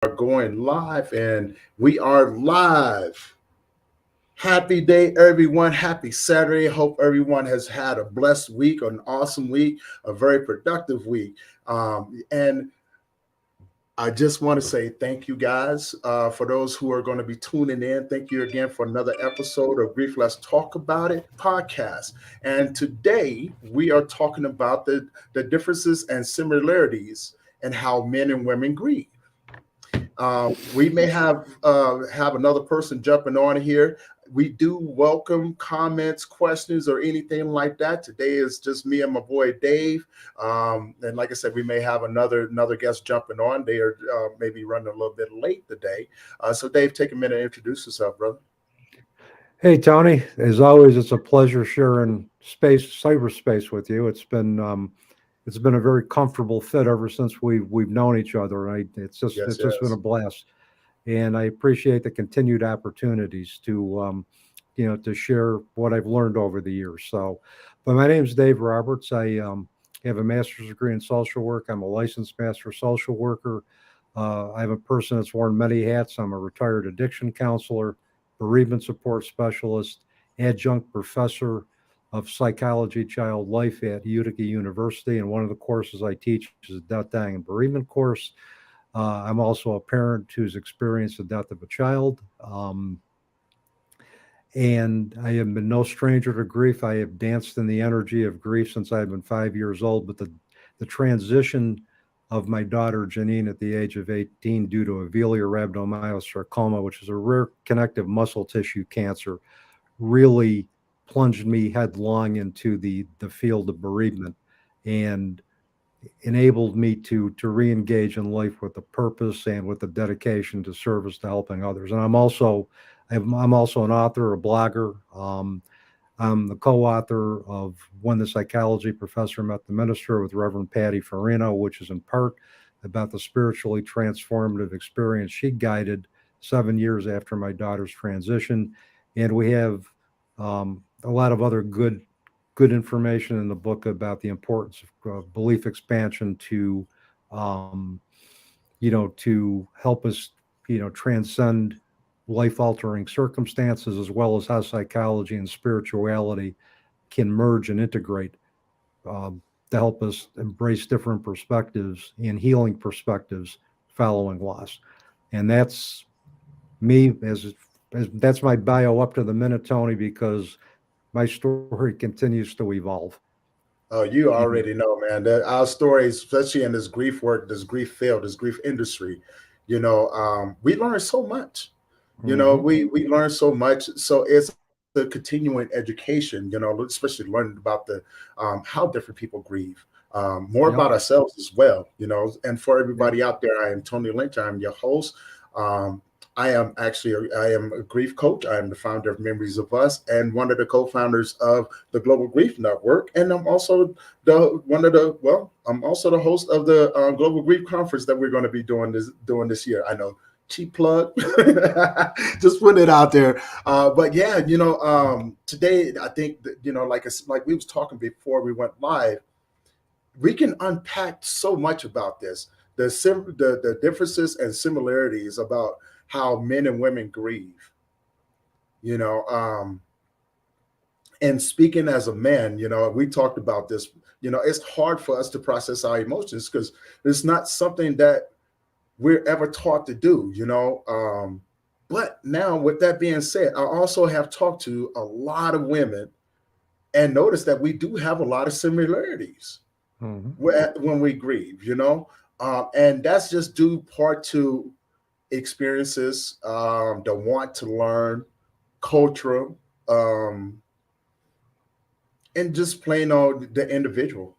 are going live, and we are live. Happy day, everyone. Happy Saturday. Hope everyone has had a blessed week, an awesome week, a very productive week. And I just want to say thank you guys for those who are going to be tuning in. Thank you again for another episode of Grief Let's Talk About It podcast. And today we are talking about the differences and similarities and how men and women grieve. We may have another person jumping on here. We do welcome comments, questions, or anything like that. Today is just me and my boy Dave, and like I said, we may have another guest jumping on. They are maybe running a little bit late today. So Dave, take a minute and introduce yourself, brother. Hey Tony, as always, it's a pleasure sharing cyberspace with you. It's been a very comfortable fit ever since we've known each other. Yes, It's just been a yes. blast, and I appreciate the continued opportunities to to share what I've learned over the years. But my name's Dave Roberts. I have a master's degree in social work. I'm a licensed master social worker. I'm a person that's worn many hats. I'm a retired addiction counselor, bereavement support specialist, adjunct professor of psychology child life at Utica University. And one of the courses I teach is a death, dying, and bereavement course. I'm also a parent who's experienced the death of a child. And I have been no stranger to grief. I have danced in the energy of grief since I've been 5 years old. But the transition of my daughter Janine at the age of 18 due to Avelia rhabdomyosarcoma, which is a rare connective muscle tissue cancer, really plunged me headlong into the field of bereavement and enabled me to re-engage in life with a purpose and with a dedication to service to helping others. And I'm also an author, a blogger. I'm the co-author of When the Psychology Professor Met the Minister with Reverend Patty Farino, which is in part about the spiritually transformative experience she guided 7 years after my daughter's transition. And we have a lot of other good information in the book about the importance of belief expansion to to help us transcend life altering circumstances, as well as how psychology and spirituality can merge and integrate um, to help us embrace different perspectives and healing perspectives following loss. And that's me as that's my bio up to the minute, Tony, because my story continues to evolve. Oh, you And already know, man. That our stories, especially in this grief work, this grief field, this grief industry, we learn so much. mhm, We learn so much. So it's a continuing education. Especially learning about the how different people grieve, more about yep, ourselves as well. And for yep, everybody out there, I am Tony Lynch. I am your host. Um, I am a grief coach. I am the founder of Memories of Us and one of the co-founders of the Global Grief Network. And I'm also I'm also the host of the Global Grief Conference that we're going to be doing this year. I know, cheap plug, just putting it out there. But yeah, today I think that, like we was talking before we went live, we can unpack so much about this, the differences and similarities about how men and women grieve. You know, um, and speaking as a man, we talked about this. It's hard for us to process our emotions because it's not something that we're ever taught to do. But now, with that being said, I also have talked to a lot of women and noticed that we do have a lot of similarities mhm. when we grieve. And that's just due part to experiences, the want to learn, culture, um, and just plain on the individual.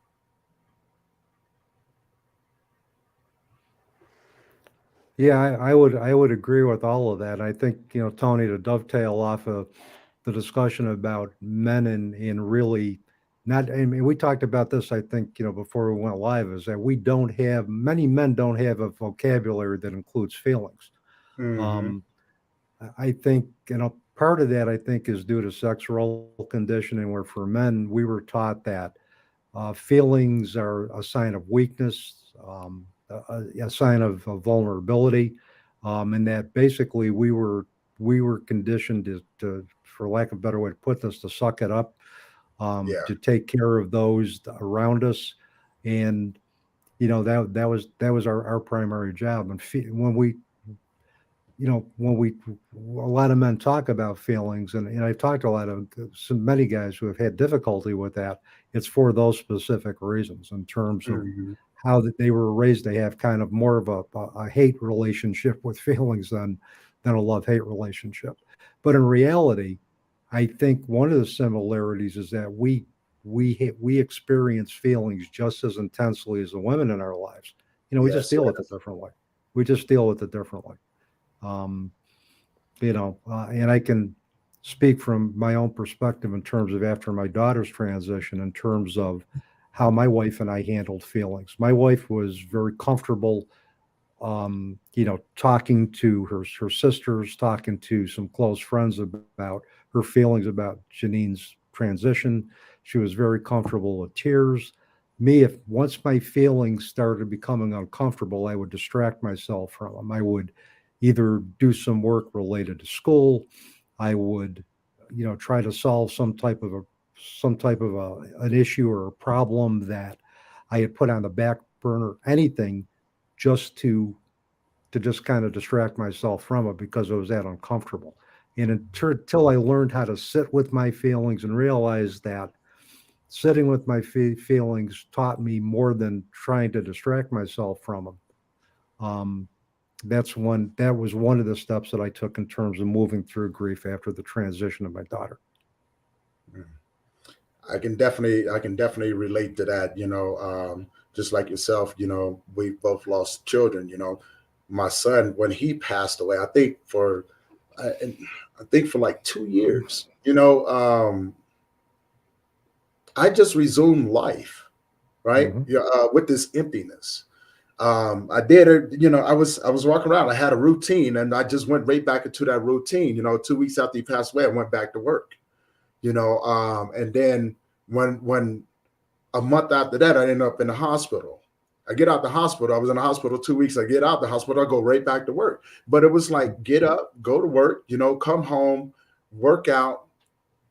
Yeah, I would agree with all of that. I think, Tony, to dovetail off of the discussion about men and really not, I mean, we talked about this, I think, before we went live, is that many men don't have a vocabulary that includes feelings. Hmm. Um, I think, part of that, I think, is due to sexual conditioning, where for men, we were taught that feelings are a sign of weakness, a sign of vulnerability. and that basically we were conditioned to, for lack of a better way to put this, to suck it up, Yeah. to take care of those around us, and that was our primary job. And when we when we a lot of men talk about feelings, and I've talked to a lot of many guys who have had difficulty with that. It's for those specific reasons, in terms of Mhm. how that they were raised. They have kind of more of a hate relationship with feelings than a love-hate relationship. But in reality, I think one of the similarities is that we experience feelings just as intensely as the women in our lives. We just Yes, deal with it yes. differently. We just deal with it differently. Um, and I can speak from my own perspective in terms of after my daughter's transition, in terms of how my wife and I handled feelings. My wife was very comfortable, talking to her sisters, talking to some close friends about her feelings about Janine's transition. She was very comfortable with tears. Me, if once my feelings started becoming uncomfortable, I would distract myself from them. I would either do some work related to school. I would, try to solve an issue or a problem that I had put on the back burner. Anything just to just kind of distract myself from it because it was that uncomfortable. And until I learned how to sit with my feelings and realize that sitting with my feelings taught me more than trying to distract myself from them. Um, that was one of the steps that I took in terms of moving through grief after the transition of my daughter. Mm. I can definitely relate to that. Just like yourself, we both lost children. My son, when he passed away, I, I think for like 2 years, I just resumed life, right? Mm-hmm. Yeah, with this emptiness. I did it. I was walking around. I had a routine, and I just went right back into that routine. 2 weeks after he passed away, I went back to work. And then when a month after that, I ended up in the hospital. I get out the hospital. I was in the hospital 2 weeks. I get out the hospital. I go right back to work. But it was like get up, go to work. Come home, work out,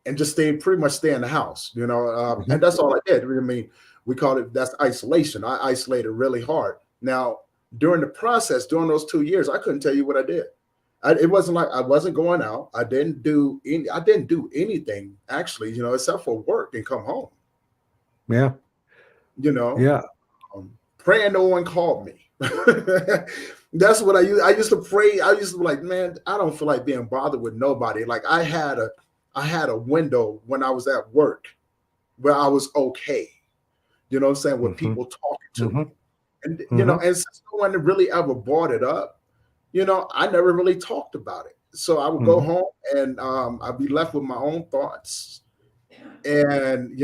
and just pretty much stay in the house. And Mm-hmm. that's all I did. I mean, we call it that's isolation. I isolated really hard. Now, during the process, during those 2 years, I couldn't tell you what I did. It wasn't like I wasn't going out. I didn't do anything actually, except for work and come home. Yeah. You know, Yeah. praying no one called me. That's what I used. I used to pray. I used to be like, man, I don't feel like being bothered with nobody. Like I had a window when I was at work where I was okay. You know what I'm saying? With Mm-hmm. people talking to Mm-hmm. me. And Mm-hmm. and since no one really ever brought it up, I never really talked about it. So I would go Mm-hmm. home and I'd be left with my own thoughts. And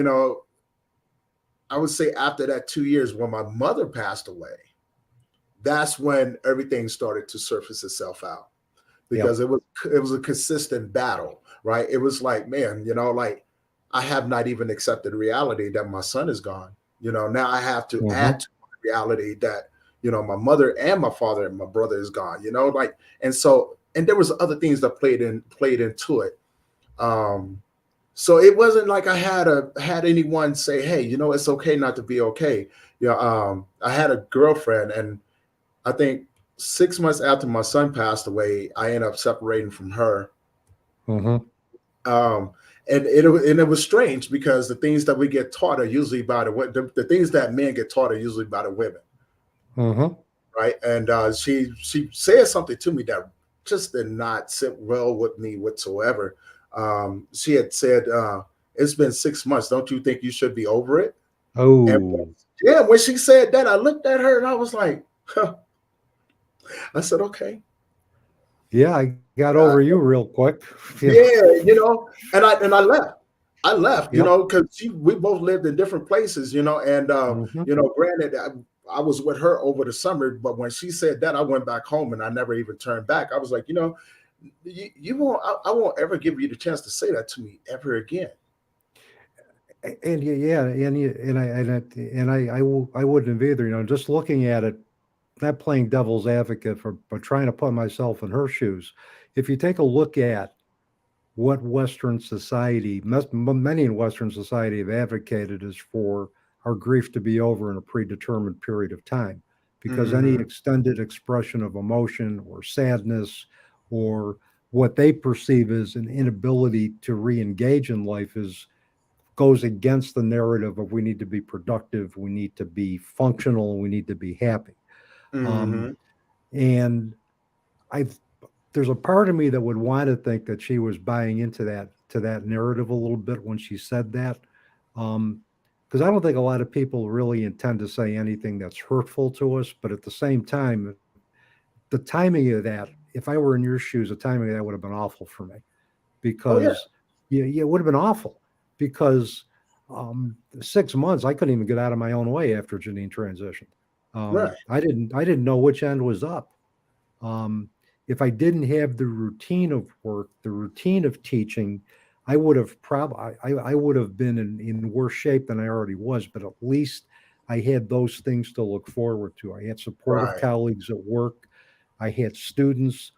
I would say after that 2 years, when my mother passed away, that's when everything started to surface itself out Yep. because it was a consistent battle, right? It was like, man, like I have not even accepted the reality that my son is gone. Now I have to add Mm-hmm. to the reality that my mother and my father and my brother is gone. Like, and there was other things that played into it. Um, so it wasn't like I had anyone say, hey, it's okay not to be okay. I had a girlfriend, and I think 6 months after my son passed away, I ended up separating from her. Mm-hmm. Um, and it was strange because the things that we get taught are usually by the things that men get taught are usually by the women, Mm-hmm. right? And she said something to me that just did not sit well with me whatsoever. She had said, "It's been 6 months. Don't you think you should be over it?" And Oh, yeah, when she said that, I looked at her and I was like, huh. I said, "Okay." yeah, I got over you real quick. Yeah, and I left. I left, Yep. because we both lived in different places, and Mm-hmm. granted, I was with her over the summer, but when she said that, I went back home and I never even turned back. I was like, you won't, I won't ever give you the chance to say that to me ever again. And yeah, and I wouldn't have either. Just looking at it, not playing devil's advocate for, but trying to put myself in her shoes. If you take a look at what Western society, many in Western society have advocated is for our grief to be over in a predetermined period of time, because any Hmm. extended expression of emotion or sadness or what they perceive as an inability to re-engage in life is goes against the narrative of we need to be productive, we need to be functional, we need to be happy. Um, Hmm. and I there's a part of me that would want to think that she was buying into that narrative a little bit when she said that. Because I don't think a lot of people really intend to say anything that's hurtful to us, but at the same time, the timing of that, if I were in your shoes, the timing of that would have been awful for me, Oh yeah. because yeah, it would have been awful because 6 months I couldn't even get out of my own way after Janine transitioned. Right. I didn't know which end was up. Um, if I didn't have the routine of work, the routine of teaching, I would have probably I would have been in worse shape than I already was. But at least I had those things to look forward to. I had supportive Right. colleagues at work. I had students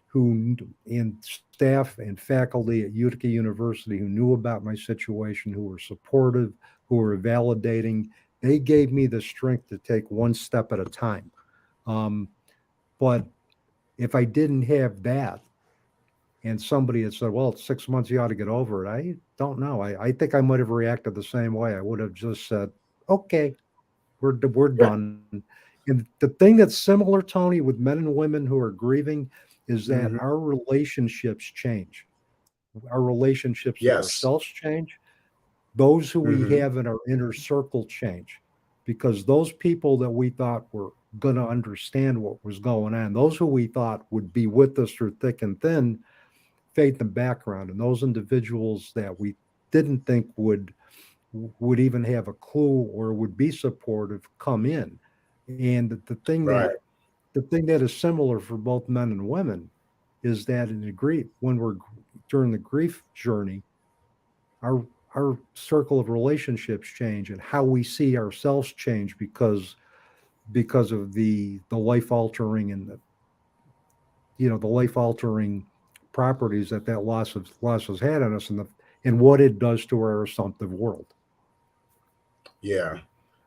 who and staff and faculty at Utica University who knew about my situation, who were supportive, who were validating. They gave me the strength to take one step at a time. Um, but if I didn't have that and somebody had said, well, it's 6 months, you ought to get over it, I don't know. I think I might have reacted the same way. I would have just said, okay, we're Yeah. done. And the thing that's similar, Tony, with men and women who are grieving is that Hmm. our relationships change. Our relationships with Yes. ourselves change. Those who we Hmm. have in our inner circle change, because those people that we thought were going to understand what was going on, those who we thought would be with us through thick and thin, fade in the background. And those individuals that we didn't think would even have a clue or would be supportive come in. And Right. the thing that is similar for both men and women is that in the grief, when we're during the grief journey, our circle of relationships change and how we see ourselves change because of the life altering and the life altering properties that loss has had on us, and what it does to our assumptive world. Yeah.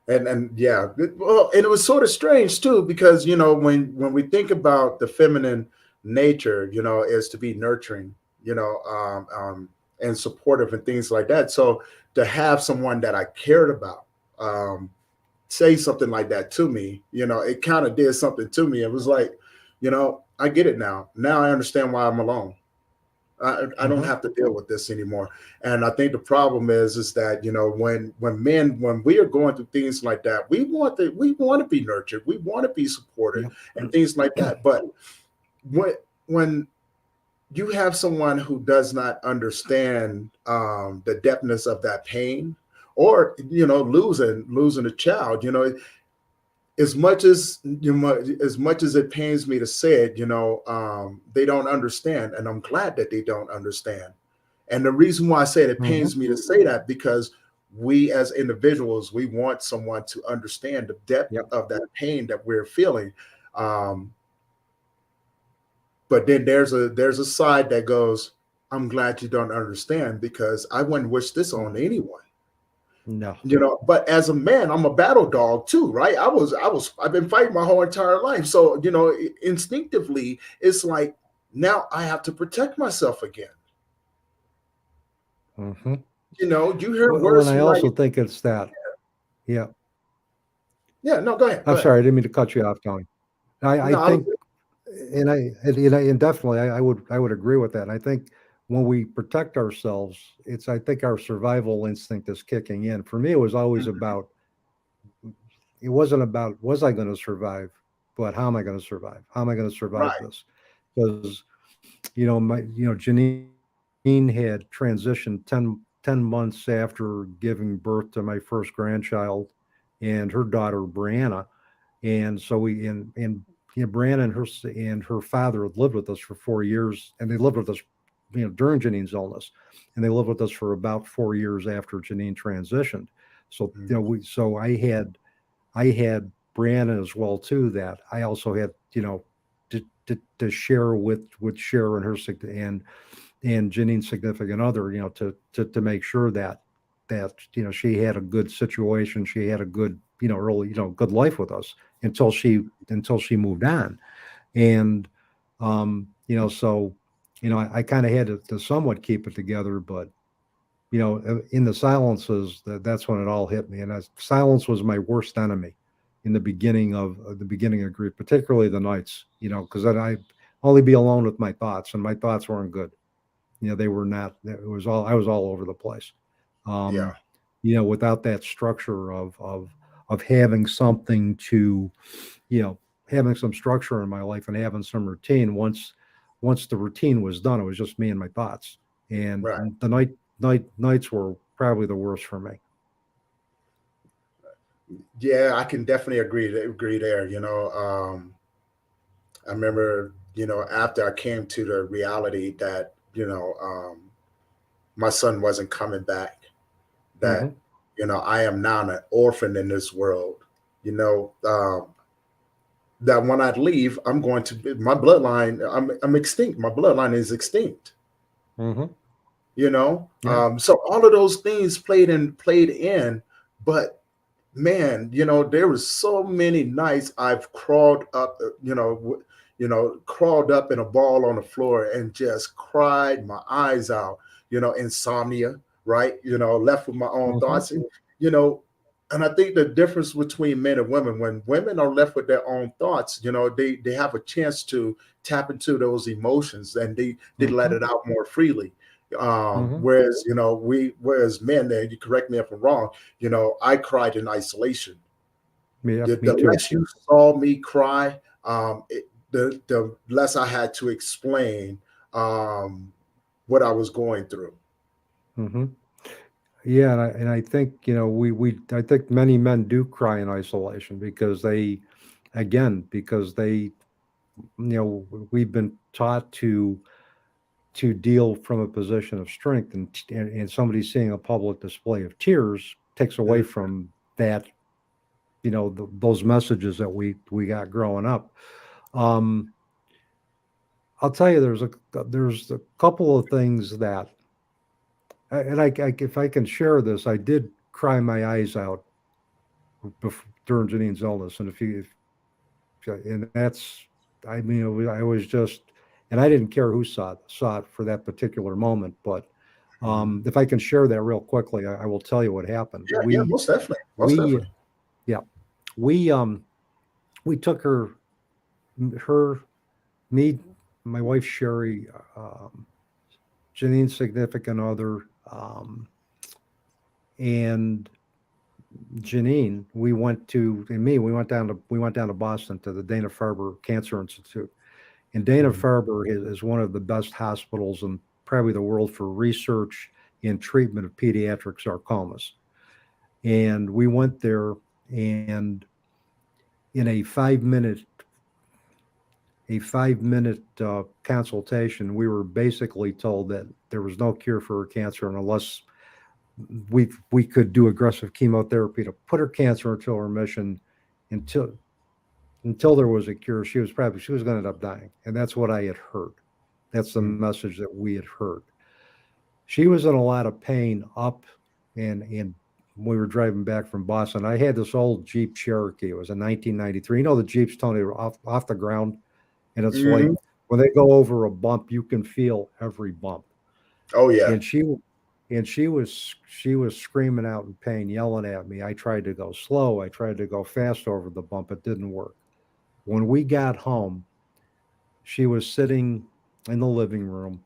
And yeah, well, and it was sort of strange too, because when we think about the feminine nature, is to be nurturing, and supportive and things like that. So to have someone that I cared about um, say something like that to me, it kind of did something to me. It was like, I get it now. Now I understand why I'm alone. I don't Mm-hmm. have to deal with this anymore. And I think the problem is that when we are going through things like that, we want to be nurtured, we want to be supported, Yep. and things like that. But when you have someone who does not understand the depthness of that pain, or losing a child, as much as it pains me to say it, they don't understand, and I'm glad that they don't understand. And the reason why I say it Mm-hmm. pains me to say that, because we as individuals, we want someone to understand the depth Yep. of that pain that we're feeling. Um, but then there's a side that goes, I'm glad you don't understand, because I wouldn't wish this on anyone. No. But as a man, I'm a battle dog too, right? I've been fighting my whole entire life. So, instinctively, it's like now I have to protect myself again. Mm-hmm. You hear Well, and words I like, also think it's that. Yeah. yeah, no, go ahead, I'm go ahead. sorry, I didn't mean to cut you off, Tony. I No, I was, think, and definitely, I would agree with that. I think when we protect ourselves, I think our survival instinct is kicking in. For me, it was always Mhm. about. It wasn't about was I going to survive, but how am I going to survive? How am I going to survive Right. this? Because Janine had transitioned 10 months after giving birth to my first grandchild and her daughter Brianna. And so Brianna and her father had lived with us for 4 years, and they lived with us, during Janine's illness, and they lived with us for about 4 years after Janine transitioned. So Mhm. I had Brianna as well too, that I also had, to share with Cher and and Janine's significant other, to make sure that she had a good situation, she had a good, really, good life with us until she moved on. And so I kind of had to somewhat keep it together, but in the silences, that's when it all hit me. And silence was my worst enemy in the beginning of grief, particularly the nights, because then I only be alone with my thoughts, and my thoughts weren't good. They were not. I was all over the place. Yeah. Um, without that structure of having something to, having some structure in my life and having some routine. Once the routine was done, it was just me and my thoughts, and Right. the nights were probably the worst for me. Yeah, I can definitely agree there. I remember, after I came to the reality that, my son wasn't coming back, that, Hmm. I am now an orphan in this world, you know, that when I leave, I'm going to my bloodline, I'm extinct. My bloodline is extinct, Hmm. you know. Yeah. So all of those things played in, but man, there was so many nights I've crawled up, crawled up in a ball on the floor and just cried my eyes out, insomnia, right? Left with my own Hmm. thoughts. And, you know, and I think the difference between men and women, when women are left with their own thoughts, they have a chance to tap into those emotions, and they let Hmm. it out more freely. Hmm. Whereas men, and you correct me if I'm wrong, I cried in isolation. Yeah, The, me the too. less you saw me cry, the less I had to explain um, what I was going through. Hmm. Yeah, and I think I think many men do cry in isolation because we've been taught to deal from a position of strength, and somebody seeing a public display of tears takes away Mhm. from that, those messages that we got growing up. um I'll tell you, there's a couple of things that, and if I can share this, I did cry my eyes out during Janine's illness. And and that's, I mean, I was just, and I didn't care who saw it for that particular moment. But Mhm. if I can share that real quickly, I will tell you what happened. Yeah, yeah, most definitely, most We, definitely. yeah, we, we took her, me, my wife Sherry, Janine's significant other, and Janine. We went down to Boston to the Dana Farber Cancer Institute. And Dana Mhm. Farber is one of the best hospitals in probably the world for research and treatment of pediatric sarcomas. And we went there, and in a 5-minute consultation, we were basically told that there was no cure for her cancer, and unless we could do aggressive chemotherapy to put her cancer into remission, until there was a cure, she was going to end up dying. And that's what I had heard. That's the Mhm. message that we had heard. She was in a lot of pain up, and we were driving back from Boston. I had this old Jeep Cherokee. It was a 1993. The Jeeps, Tony, are off the ground, and it's like Mhm. when they go over a bump, you can feel every bump. Oh yeah. And she was screaming out in pain, yelling at me. I tried to go slow. I tried to go fast over the bump. It didn't work. When we got home, she was sitting in the living room,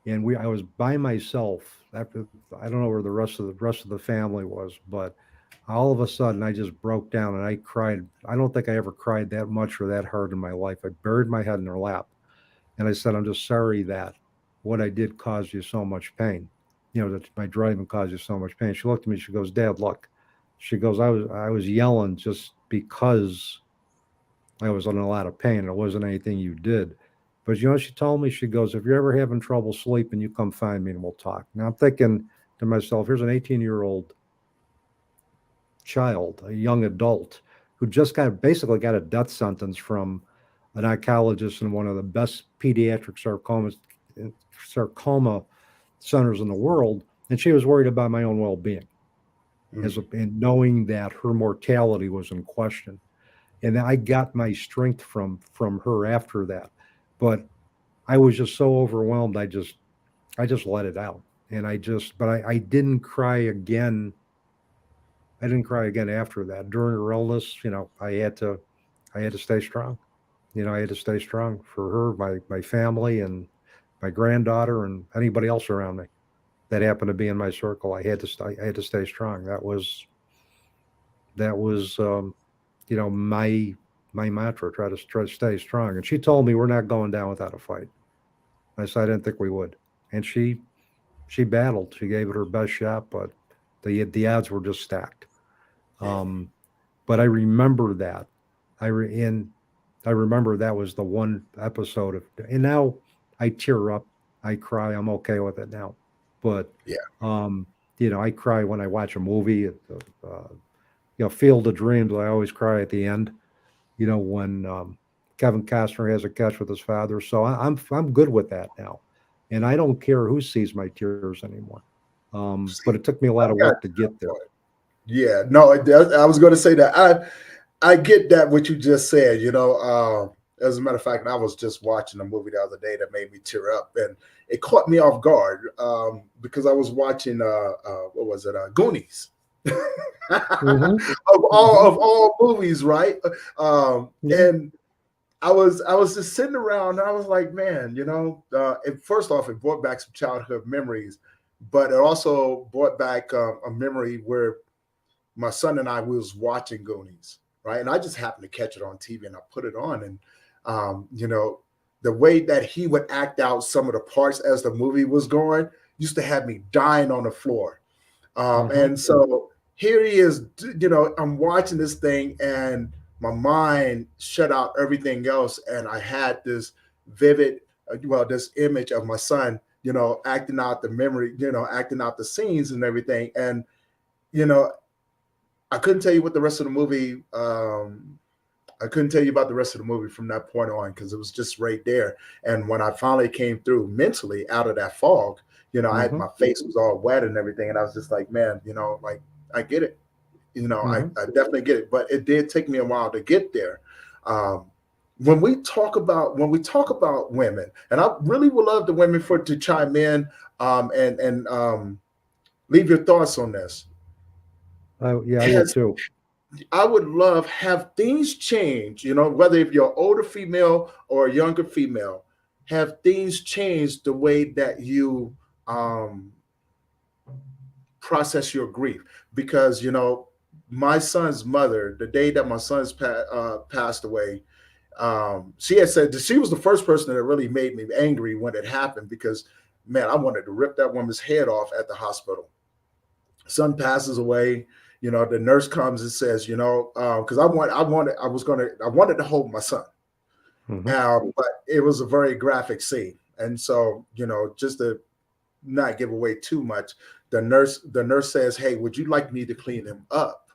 and I was by myself. After, I don't know where the rest of the family was, but all of a sudden I just broke down and I cried. I don't think I ever cried that much or that hard in my life. I buried my head in her lap, and I said, "I'm just sorry that what I did caused you so much pain. That my driving caused you so much pain." She looked at me. She goes, "Dad, look." She goes, "I was yelling just because I was in a lot of pain. It wasn't anything you did." But she told me, she goes, "If you're ever having trouble sleeping, you come find me and we'll talk." Now I'm thinking to myself, here's an 18-year-old child, a young adult, who just basically got a death sentence from an oncologist in one of the best pediatric sarcoma centers in the world, and she was worried about my own well-being, Mm. and knowing that her mortality was in question. And I got my strength from her after that, but I was just so overwhelmed. I just let it out, and I didn't cry again. I didn't cry again after that. During her illness, I had to stay strong. I had to stay strong for her, my family, and my granddaughter, and anybody else around me that happened to be in my circle. I had to stay strong. That was my mantra. Try to stay strong. And she told me we're not going down without a fight. I said I didn't think we would, and she battled. She gave it her best shot, but the odds were just stacked. Um, but I remember that. And I remember that was the one episode of, and now I tear up, I cry. I'm okay with it now, but Yeah. um, I cry when I watch a movie. Field of Dreams. I always cry at the end. When Kevin Costner has a catch with his father. So I'm good with that now, and I don't care who sees my tears anymore. But See, it took me a lot I of got work to get there. Yeah, no, it does. I was going to say that I get that what you just said. As a matter of fact, I was just watching a movie the other day that made me tear up, and it caught me off guard because I was watching what was it, Goonies, Hmm. of all movies, right? Yeah. And I was just sitting around, and I was like, man, first off, it brought back some childhood memories, but it also brought back a memory where my son and I we was watching Goonies, right? And I just happened to catch it on TV, and I put it on, and the way that he would act out some of the parts as the movie was going used to have me dying on the floor. Hmm. And so here he is, I'm watching this thing, and my mind shut out everything else, and I had this vivid, this image of my son, acting out the memory, acting out the scenes and everything, and you know I couldn't tell you what the rest of the movie. I couldn't tell you about the rest of the movie from that point on because it was just right there. And when I finally came through mentally out of that fog, I had Hmm. my face was all wet and everything, and I was just like, man, like I get it. Hmm. I definitely get it, but it did take me a while to get there. Um, when we talk about women, and I really would love the women for to chime in and leave your thoughts on this. Yeah, I would Has too. I would love have things change, whether if you're older female or a younger female, have things changed the way that you um, process your grief. Because, my son's mother, the day that my son's passed away, she had said that she was the first person that really made me angry when it happened because, man, I wanted to rip that woman's head off at the hospital. Son passes away. The nurse comes and says, because I wanted to hold my son, Hmm. but it was a very graphic scene, and so just to not give away too much, the nurse says, "Hey, would you like me to clean him up?"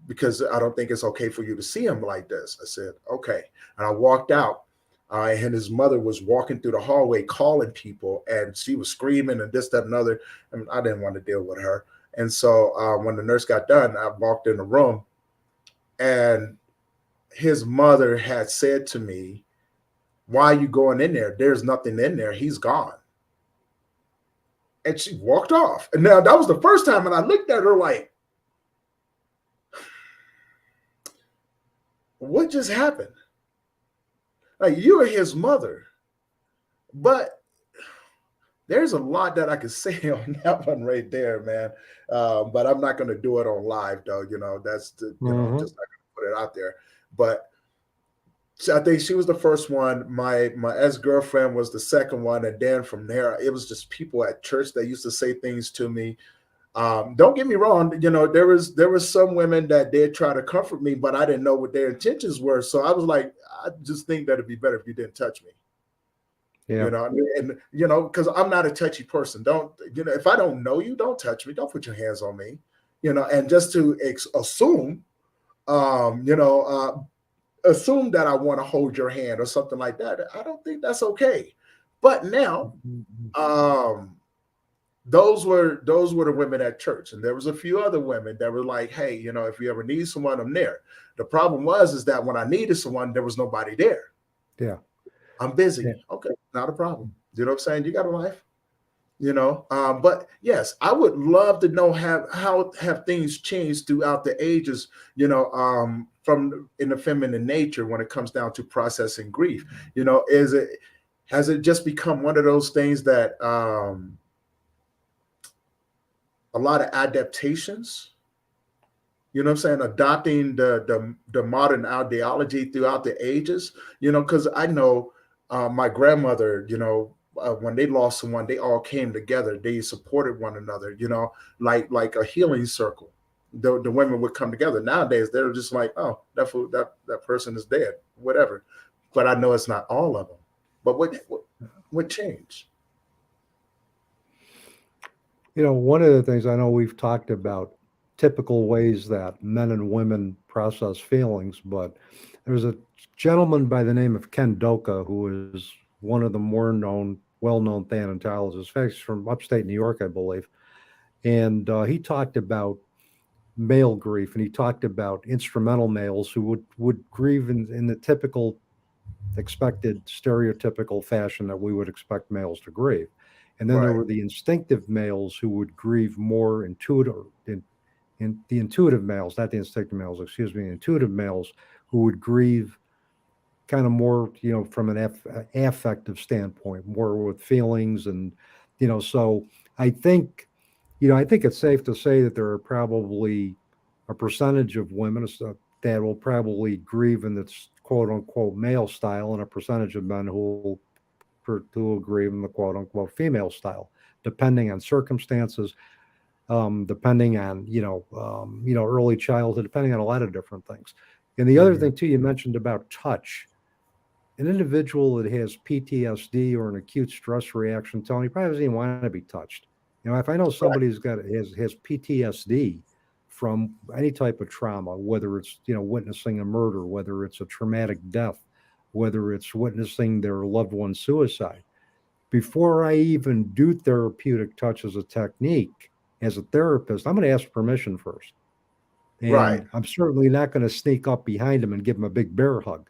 Because I don't think it's okay for you to see him like this. I said, "Okay," and I walked out. And his mother was walking through the hallway calling people, and she was screaming and this, that, and other. And I didn't want to deal with her. And so when the nurse got done, I walked in the room, and his mother had said to me, "Why are you going in there? There's nothing in there. He's gone." And she walked off. And now that was the first time, and I looked at her like, "What just happened? Like you are his mother." But there's a lot that I could say on that one right there, man. But I'm not going to do it on live, though. Hmm. Just not going to put it out there. But I think she was the first one. My ex girlfriend was the second one, and then from there, it was just people at church that used to say things to me. Don't get me wrong. There was some women that did try to comfort me, but I didn't know what their intentions were. So I was like, I just think that it'd be better if you didn't touch me. Yeah. And because I'm not a touchy person. Don't if I don't know you, don't touch me. Don't put your hands on me. and just to assume, um, you know, assume that I want to hold your hand or something like that. I don't think that's okay. But now, um, those were the women at church, and there was a few other women that were like, hey, if you ever need someone, I'm there. The problem was is that when I needed someone, there was nobody there. Yeah. I'm busy. Yeah. Okay, not a problem. You know what I'm saying? You got a life. But yes, I would love to know how have things changed throughout the ages, from in the feminine nature when it comes down to processing grief. Is it has it just become one of those things that a lot of adaptations, you know what I'm saying, adopting the modern ideology throughout the ages, because I know my grandmother, when they lost someone, they all came together. They supported one another, like a healing circle. The women would come together. Nowadays, they're just like, oh, that person is dead, whatever. But I know it's not all of them. But what changed? One of the things I know we've talked about typical ways that men and women process feelings, but there's a gentleman by the name of Ken Doka who is one of the well-known thanatologists. In fact, he's from upstate New York, I believe, and he talked about male grief, and he talked about instrumental males who would grieve in the typical, expected, stereotypical fashion that we would expect males to grieve. And then there Right, were the instinctive males who would grieve more in the intuitive males, not the instinctive males, excuse me, intuitive males who would grieve kind of more, from an affective standpoint, more with feelings. And, so I think, I think it's safe to say that there are probably a percentage of women that will probably grieve in this quote unquote male style, and a percentage of men who will grieve in the quote unquote female style, depending on circumstances, depending on early childhood, depending on a lot of different things. And the other hmm, thing too, you mentioned about touch. An individual that has PTSD or an acute stress reaction, Tony, probably doesn't even want to be touched. If I know right, somebody has PTSD from any type of trauma, whether it's witnessing a murder, whether it's a traumatic death, whether it's witnessing their loved one's suicide, before I even do therapeutic touch as a technique, as a therapist, I'm going to ask permission first. right, And I'm certainly not going to sneak up behind him and give him a big bear hug,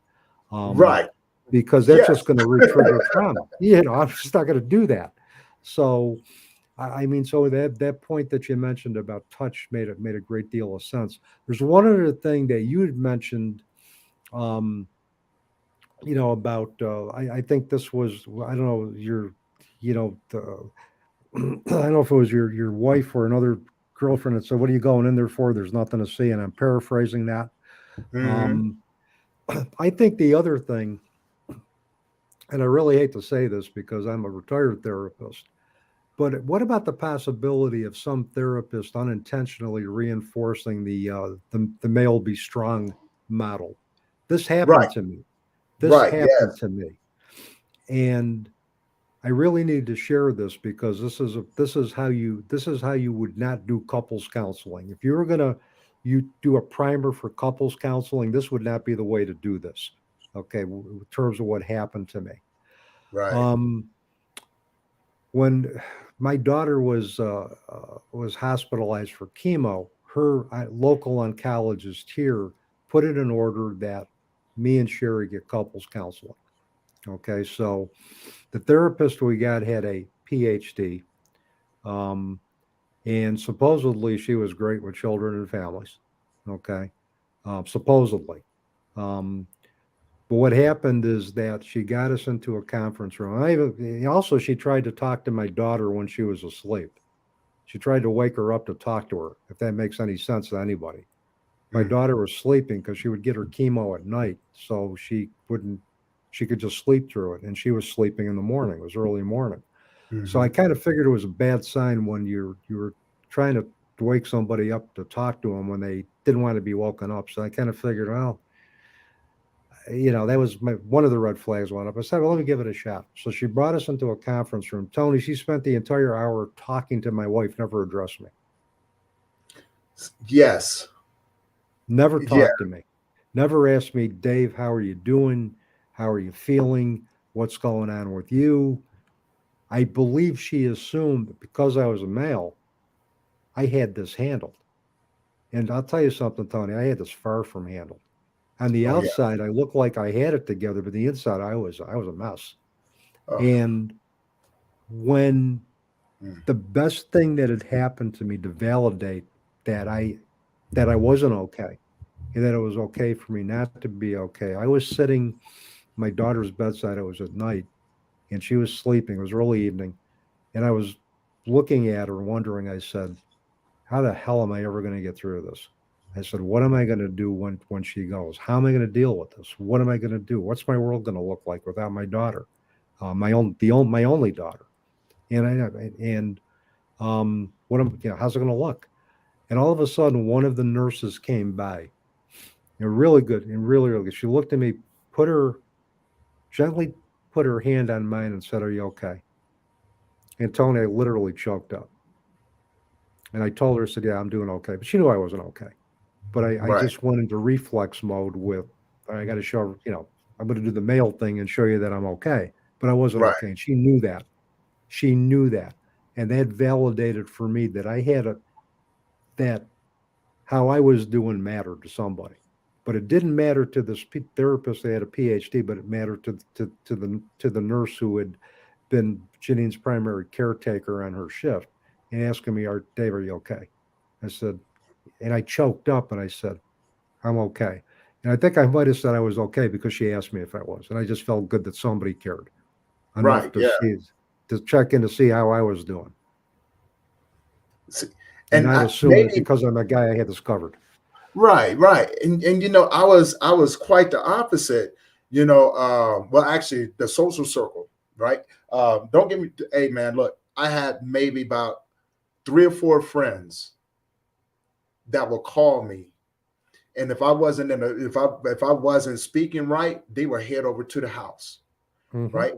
um, right. because that's Yes, just going to re-trigger trauma. I'm just not going to do that. So, I mean, so that point that you mentioned about touch made a great deal of sense. There's one other thing that you had mentioned, um, about I think this was, I don't know, the, I don't know if it was your wife or another girlfriend that said, "What are you going in there for? There's nothing to see." And I'm paraphrasing that. hmm, Um, I think the other thing, and I really hate to say this because I'm a retired therapist, but what about the possibility of some therapist unintentionally reinforcing the male be strong model? This happened right, to me. This right. happened Yes, to me, and I really need to share this because this is how you would not do couples counseling. If you were gonna you do a primer for couples counseling, this would not be the way to do this. Okay, in terms of what happened to me. right. Um, when my daughter was hospitalized for chemo, her local oncologist here put it in order that me and Sherry get couples counseling. Okay, so the therapist we got had a PhD, um, and supposedly she was great with children and families. Okay, supposedly. Um, but what happened is that she got us into a conference room. Also, she tried to talk to my daughter when she was asleep. She tried to wake her up to talk to her, if that makes any sense to anybody. My Mm-hmm. daughter was sleeping because she would get her chemo at night, so she could just sleep through it. And she was sleeping in the morning. It was early morning. So I Mm-hmm. kind of figured it was a bad sign when you were trying to wake somebody up to talk to them when they didn't want to be woken up. So I kind of figured, well, that was one of the red flags went up. I said, well, let me give it a shot. So she brought us into a conference room. Tony, she spent the entire hour talking to my wife, never addressed me. Yes. Never Yeah. talked to me. Never asked me, Dave, how are you doing? How are you feeling? What's going on with you? I believe she assumed that because I was a male, I had this handled. And I'll tell you something, Tony, I had this far from handled. On the Oh yeah. outside, I looked like I had it together, but the inside, I was a mess. Oh. And when Mm. the best thing that had happened to me to validate that I wasn't okay and that it was okay for me not to be okay. I was sitting my daughter's bedside. It was at night, and she was sleeping. It was early evening, and I was looking at her, wondering. I said, "How the hell am I ever going to get through this?" I said, "What am I going to do when she goes? How am I going to deal with this? What am I going to do? What's my world going to look like without my daughter, my only daughter?" And what am how's it going to look? And all of a sudden, one of the nurses came by, really good and really, really good. She looked at me, put her gently put her hand on mine and said, "Are you okay?" And Tony, I literally choked up. And I told her, I said, "Yeah, I'm doing okay." But she knew I wasn't okay. But I Right. just went into reflex mode with, I got to show her, I'm going to do the male thing and show you that I'm okay. But I wasn't Right. okay. And she knew that. She knew that. And that validated for me that that how I was doing mattered to somebody. But it didn't matter to this therapist that had a PhD, but it mattered to the nurse who had been Janine's primary caretaker on her shift and asking me, Dave, are you okay? I said, and I choked up and I said, I'm okay. And I think I might have said I was okay because she asked me if I was. And I just felt good that somebody cared enough Right. Yeah. to check in to see how I was doing See, and and not assume that maybe because I'm a guy, I had this covered. right, right, and I was quite the opposite. Well, actually, the social circle, right? Don't get me. Hey, man, look, I had maybe about 3 or 4 friends that will call me, and if I wasn't speaking right, they would head over to the house, Hmm. right?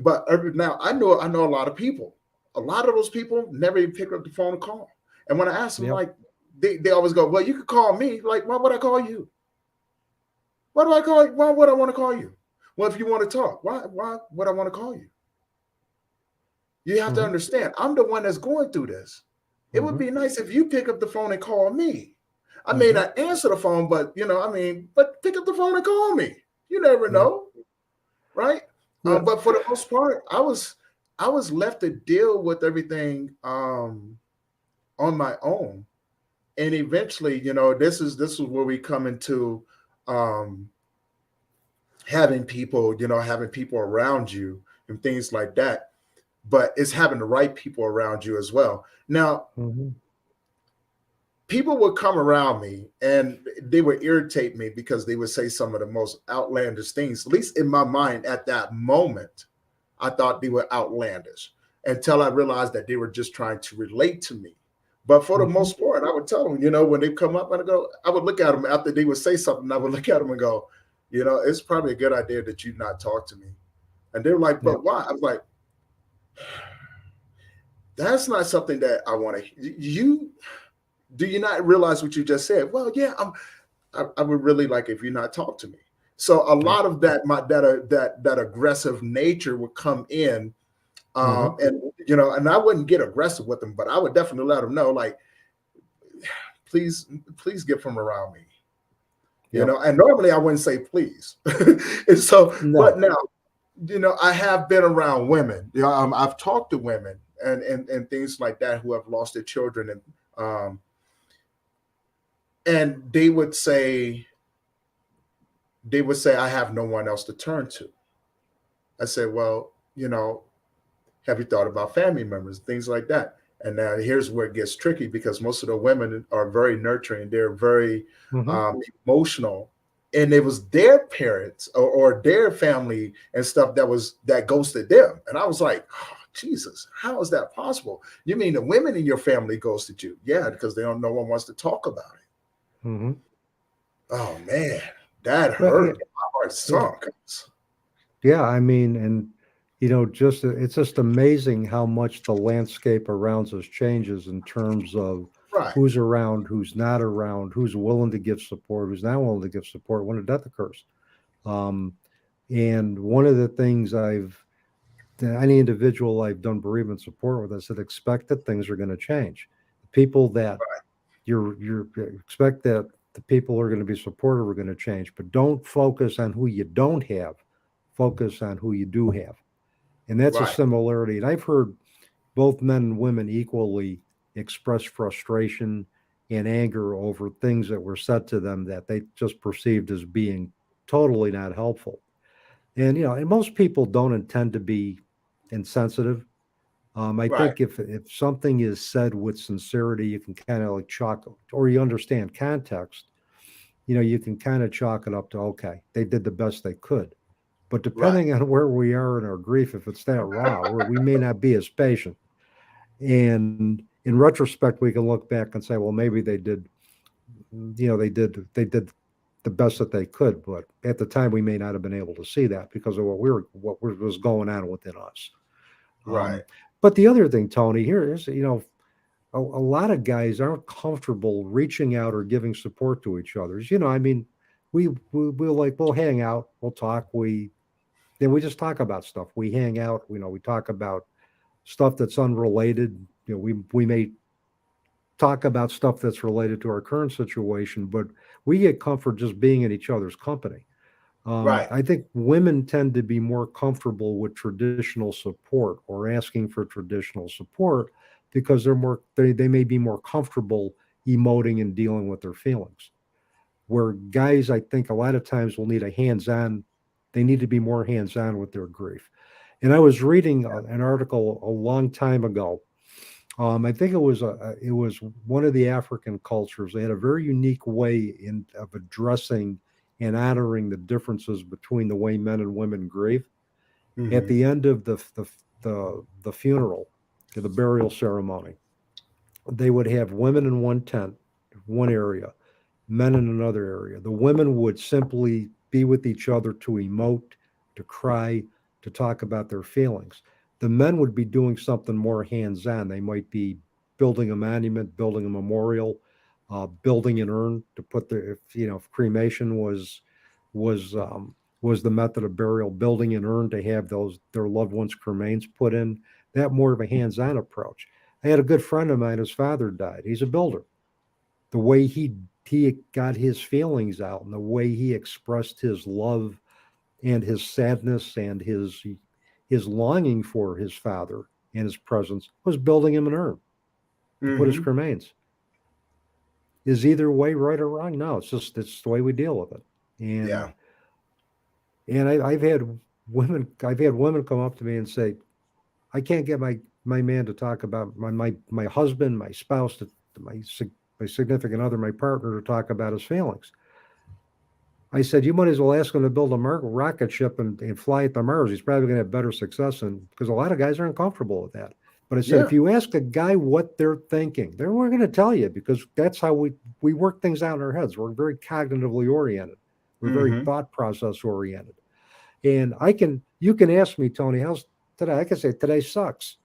But now I know a lot of people. A lot of those people never even pick up the phone and call. And when I ask them, Yep. like, they always go, "Well, you could call me." Like, why would I call you? Why do I call you? Why would I want to call you? Well, if you want to talk, why would I want to call you? You have to Hmm. understand, I'm the one that's going through this. It would Hmm. be nice if you pick up the phone and call me. I may Hmm. not answer the phone, but but pick up the phone and call me. You never Yeah. know, right? Yeah. But for the most part, I was left to deal with everything on my own, and eventually, this is where we come into um, having people around you and things like that. But it's having the right people around you as well. Now, Hmm. people would come around me and they would irritate me because they would say some of the most outlandish things. At least in my mind at that moment, I thought they were outlandish until I realized that they were just trying to relate to me. But for the Hmm. most part, I would tell them, when they come up, I would look at them after they would say something. I would look at them and go, it's probably a good idea that you not talk to me. And they were like, Yep. but why? I was like, that's not something that I want to. You do you not realize what you just said? Well, yeah, I would really like if you not talk to me. So a Yep. lot of that aggressive nature would come in, Hmm. and I wouldn't get aggressive with them, but I would definitely let them know, like, please get from around me. Yep. And normally I wouldn't say please, and so, but No. now, I have been around women. I've talked to women and things like that who have lost their children, and they would say, I have no one else to turn to. I said, well, have you thought about family members, things like that? And now here's where it gets tricky because most of the women are very nurturing. They're very Hmm. emotional. And it was their parents or their family and stuff that ghosted them. And I was like, oh, Jesus, how is that possible? You mean the women in your family ghosted you? Yeah, because no one wants to talk about it. Hmm. Oh man, that Well, yeah. hurt. My heart Yeah. sunk. Yeah. I mean, and it's just amazing how much the landscape around us changes in terms of Right. who's around, who's not around, who's willing to give support, who's not willing to give support when a death occurs. Um, and one of the things any individual I've done bereavement support with, I said, expect that things are going to change. People that you're expect that the people are going to be supportive are going to change, but don't focus on who you don't have. Focus on who you do have. And that's a Right. similarity. And I've heard both men and women equally express frustration and anger over things that were said to them that they just perceived as being totally not helpful. And and most people don't intend to be insensitive. I Right. think if something is said with sincerity, you can kind of like chalk, or you understand context. You can kind of chalk it up to, okay, they did the best they could. But Right. depending on where we are in our grief, if it's that raw, we may not be as patient. And in retrospect, we can look back and say, well, maybe they did the best that they could. But at the time, we may not have been able to see that because of what was going on within us. Right. Um, but the other thing, Tony, here is, a lot of guys aren't comfortable reaching out or giving support to each other. I mean, we'll hang out, we'll talk, then we just talk about stuff. We hang out, we talk about stuff that's unrelated. We may talk about stuff that's related to our current situation, but we get comfort just being in each other's company. Right. I think women tend to be more comfortable with traditional support or asking for traditional support because they may be more comfortable emoting and dealing with their feelings. Where guys, I think a lot of times will need they need to be more hands-on with their grief. And I was reading an article a long time ago. I think it was one of the African cultures. They had a very unique way of addressing and honoring the differences between the way men and women grieve. At Hmm. the end of the funeral, the burial ceremony, they would have women in one tent, one area, men in another area. The women would simply be with each other to emote, to cry, to talk about their feelings. The men would be doing something more hands on. They might be building a monument, building a memorial, building an urn to put if cremation was the method of burial, building an urn to have their loved ones' remains put in. That more of a hands on approach. I had a good friend of mine. His father died. He's a builder. The way he got his feelings out and the way he expressed his love and his sadness and his longing for his father and his presence was building him an urn to put his Hmm. remains. Is either way right or wrong? No, it's the way we deal with it. Yeah. And I've had women come up to me and say, I can't get my man to talk about my husband, my spouse, my significant other, my partner, to talk about his feelings. I said, you might as well ask him to build a rocket ship and fly it to Mars. He's probably going to have better success, because a lot of guys aren't comfortable with that. But I said, Yeah. if you ask a guy what they're thinking, they're going to tell you, because that's how we work things out in our heads. We're very cognitively oriented. We're very Hmm. thought process oriented. And you can ask me, Tony, how's today? I can say today sucks.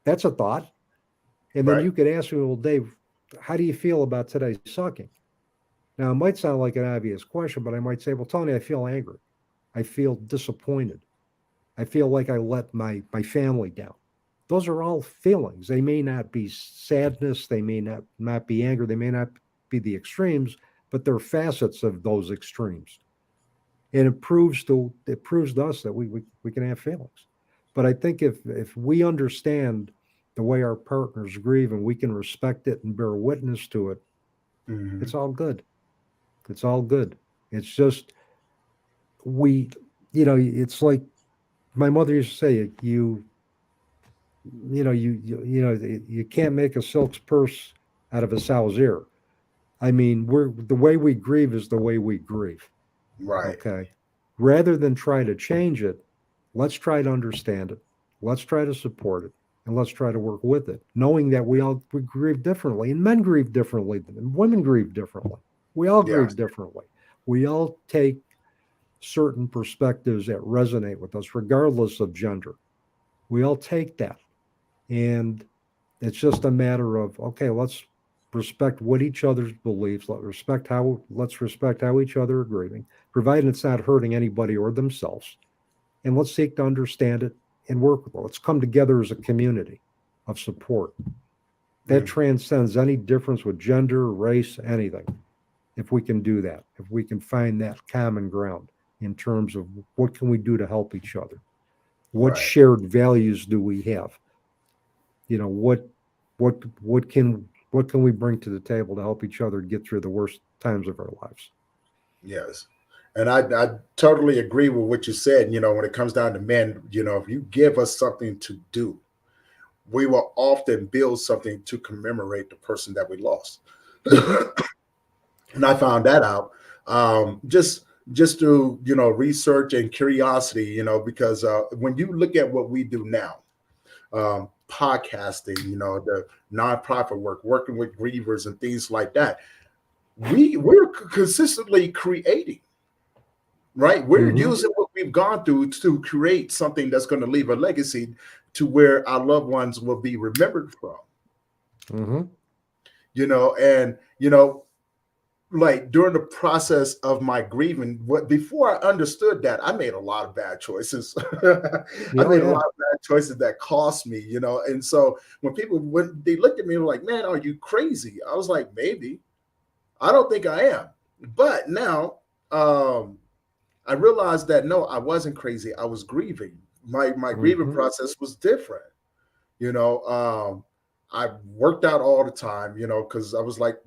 That's a thought. And then Right. you could ask me, well, Dave, how do you feel about today sucking? Now, it might sound like an obvious question, but I might say, well, Tony, I feel angry. I feel disappointed. I feel like I let my family down. Those are all feelings. They may not be sadness. They may not be anger. They may not be the extremes, but they're facets of those extremes. And it proves to us that we can have feelings. But I think if we understand the way our partners grieve and we can respect it and bear witness to it, Hmm. it's all good. It's all good. It's just we, it's like my mother used to say, you can't make a silk's purse out of a sow's ear. I mean, the way we grieve is the way we grieve. Right. Okay. Rather than try to change it, let's try to understand it. Let's try to support it. And let's try to work with it, knowing that we grieve differently, and men grieve differently, and women grieve differently. We all Yes. grieve differently. We all take certain perspectives that resonate with us, regardless of gender. We all take that. And it's just a matter of, okay, respect what each other's beliefs. Let's respect how each other are grieving, providing it's not hurting anybody or themselves. And let's seek to understand it and work with it. Let's come together as a community of support. That Mm, transcends any difference with gender, race, anything. If we can do that, if we can find that common ground in terms of what can we do to help each other, what right. shared values do we have, what can we bring to the table to help each other get through the worst times of our lives. Yes. And I totally agree with what you said. When it comes down to men, if you give us something to do, we will often build something to commemorate the person that we lost. Mm-hmm. And I found that out just through research and curiosity. Because when you look at what we do now, podcasting, the nonprofit work, working with grievers and things like that, we're consistently creating. Right, we're Mm-hmm. using what we've gone through to create something that's going to leave a legacy to where our loved ones will be remembered from. Mm-hmm. And like during the process of my grieving, before I understood that, I made a lot of bad choices. I Yeah, made a yeah. lot of bad choices that cost me. And so when they looked at me, like, "Man, are you crazy?" I was like, "Maybe. I don't think I am." But now, I realized that no, I wasn't crazy. I was grieving. My grieving Mm-hmm. process was different. You know, I worked out all the time. Because I was like,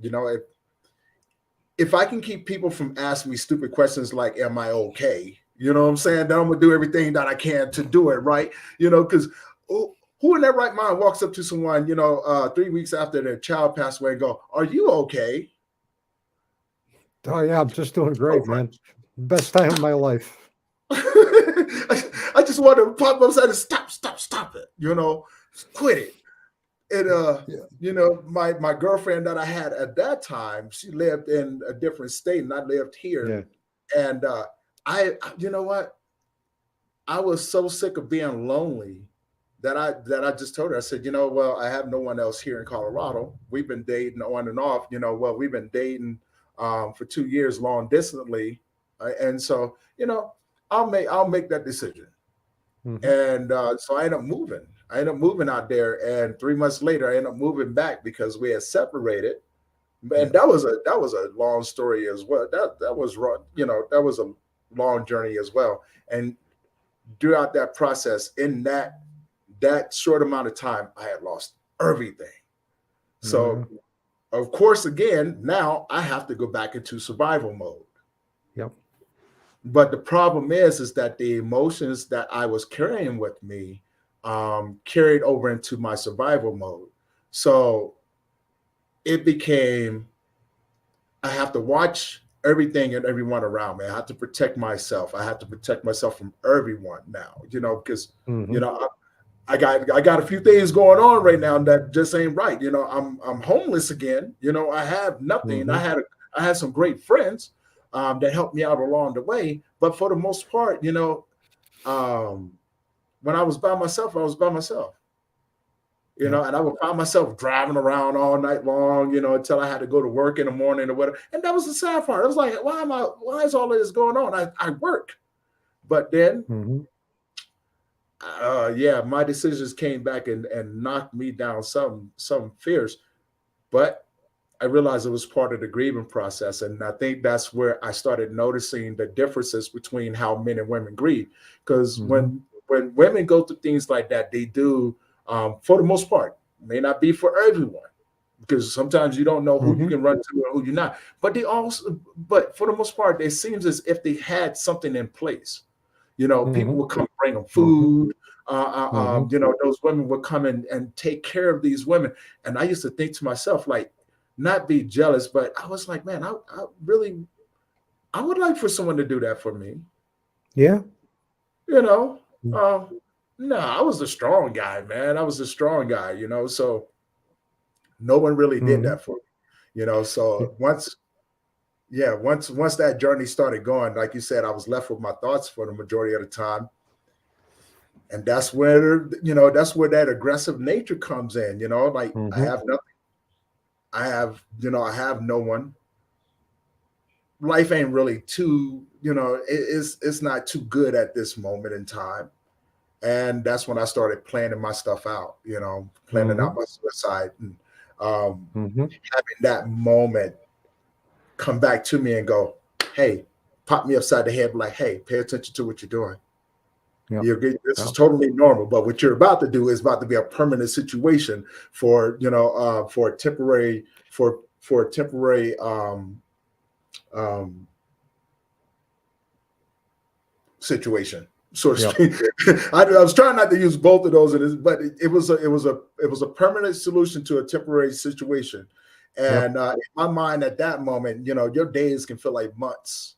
if I can keep people from asking me stupid questions like, "Am I okay?" You know what I'm saying? Then I'm gonna do everything that I can to do it right. Because who in their right mind walks up to someone, 3 weeks after their child passed away and go, "Are you okay?" Oh yeah, I'm just doing Oh, great, man. Best time of my life. I just want to pop upside and stop it. Quit it. And Yeah. my girlfriend that I had at that time, she lived in a different state, and I lived here. Yeah. And you know what? I was so sick of being lonely that I just told her. I said, well, I have no one else here in Colorado. We've been dating on and off. Well, we've been dating for 2 years, long distantly, and so I'll make that decision. Mm-hmm. And so I ended up moving. I ended up moving out there, and 3 months later, I ended up moving back because we had separated. And Yeah. that was a long story as well. That was that was a long journey as well. And throughout that process, in that short amount of time, I had lost everything. Yeah. So of course, again, now I have to go back into survival mode. Yep. But the problem is that the emotions that I was carrying with me carried over into my survival mode. So it became, I have to watch everything and everyone around me. I have to protect myself. I have to protect myself from everyone now, because you Mm-hmm. know I got a few things going on right now that just ain't right. I'm homeless again. I have nothing. Mm-hmm. I had some great friends that helped me out along the way, but for the most part, um, when I was by myself, I was by myself. Yep. And I would find myself driving around all night long, until I had to go to work in the morning or whatever. And that was the sad part. I was like, why is all of this going on? I work. But then, Mm-hmm. yeah, my decisions came back and knocked me down some fears. But I realized it was part of the grieving process. And I think that's where I started noticing the differences between how men and women grieve. Because Mm-hmm. when women go through things like that, they do, for the most part, may not be for everyone. Because sometimes you don't know who you Mm-hmm. can run to and who you're not. But for the most part, it seems as if they had something in place. People Mm-hmm. would come bring them Mm-hmm. food. Mm-hmm. Those women would come in and take care of these women. And I used to think to myself, like, not be jealous, but I was like, man, I really, I would like for someone to do that for me. Yeah. You know, uh, no, I was the strong guy, man. I was the strong guy. So no one really did Mm-hmm. that for me. So once that journey started going, like you said, I was left with my thoughts for the majority of the time. And that's where that aggressive nature comes in. Like, I Mm-hmm. have nothing. I have no one. Life ain't really too, it's not too good at this moment in time. And that's when I started planning my stuff out, planning Mm-hmm. out my suicide, and um, Mm-hmm. having that moment come back to me and go, hey, pop me upside the head, like, hey, pay attention to what you're doing. Yep. This is Yep. totally normal, but what you're about to do is about to be a permanent situation for, for a temporary, for a temporary, um, situation, so to Yep. speak. I was trying not to use both of those, but it was a permanent solution to a temporary situation. Yep. And in my mind, at that moment, your days can feel like months.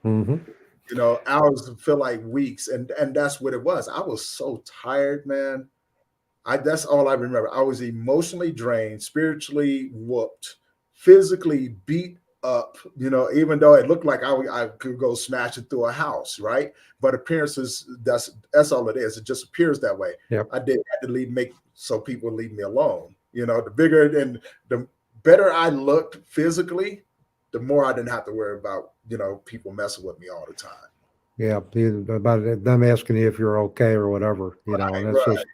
Mm-hmm. Hours feel like weeks, and that's what it was. I was so tired, man. That's all I remember. I was emotionally drained, spiritually whooped, physically beat up, even though it looked like I could go smashing through a house, right? But appearances, that's all it is. It just appears that way. Yep. I did had to make so people leave me alone. The bigger and the better I looked physically, the more I didn't have to worry about, people messing with me all the time. Yeah. About them asking you if you're okay or whatever, and Right, that's right. just,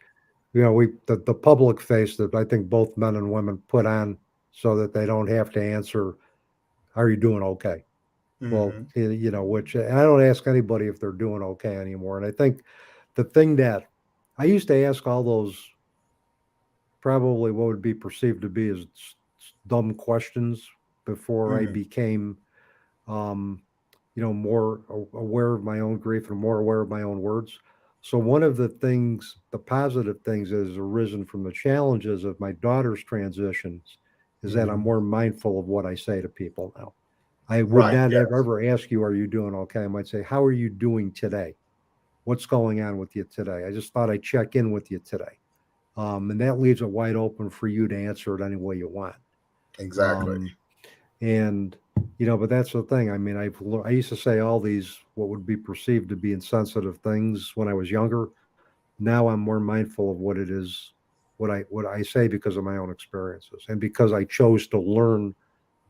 the public face that I think both men and women put on so that they don't have to answer, are you doing okay? Well, Mm-hmm. which, and I don't ask anybody if they're doing okay anymore. And I think the thing that I used to ask all those, probably what would be perceived to be as dumb questions before I Mm-hmm. became, um, more aware of my own grief and more aware of my own words. So one of the things, the positive things that has arisen from the challenges of my daughter's transitions is that I'm Mm-hmm. more mindful of what I say to people now. I would Right. not Yes. ever ask you, are you doing okay? I might say, how are you doing today? What's going on with you today? I just thought I'd check in with you today. And that leaves it wide open for you to answer it any way you want. Exactly. Um, and but that's the thing. I mean, I used to say all these what would be perceived to be insensitive things when I was younger. Now I'm more mindful of what it is, what I say because of my own experiences and because I chose to learn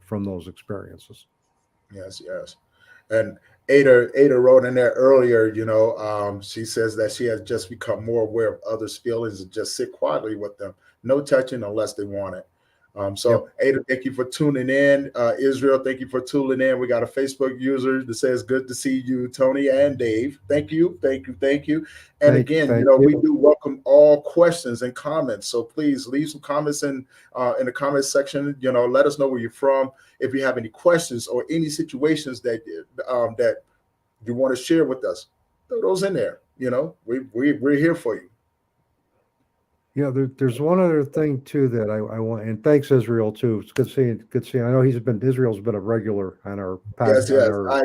from those experiences. Yes, yes. And Ada wrote in there earlier, she says that she has just become more aware of others' feelings and just sit quietly with them. No touching unless they want it. So Yep. Ada, thank you for tuning in. Israel, thank you for tuning in. We got a Facebook user that says, good to see you, Tony and Dave. Thank you, thank you, thank you. And again, Thank we you. do welcome all questions and comments. So please leave some comments in the comment section. Let us know where you're from. If you have any questions or any situations that you want to share with us, throw those in there. We're here for you. There's one other thing too that I want, and thanks Israel too. It's good seeing, good seeing. I know Israel's been a regular on our Yes, on yes. our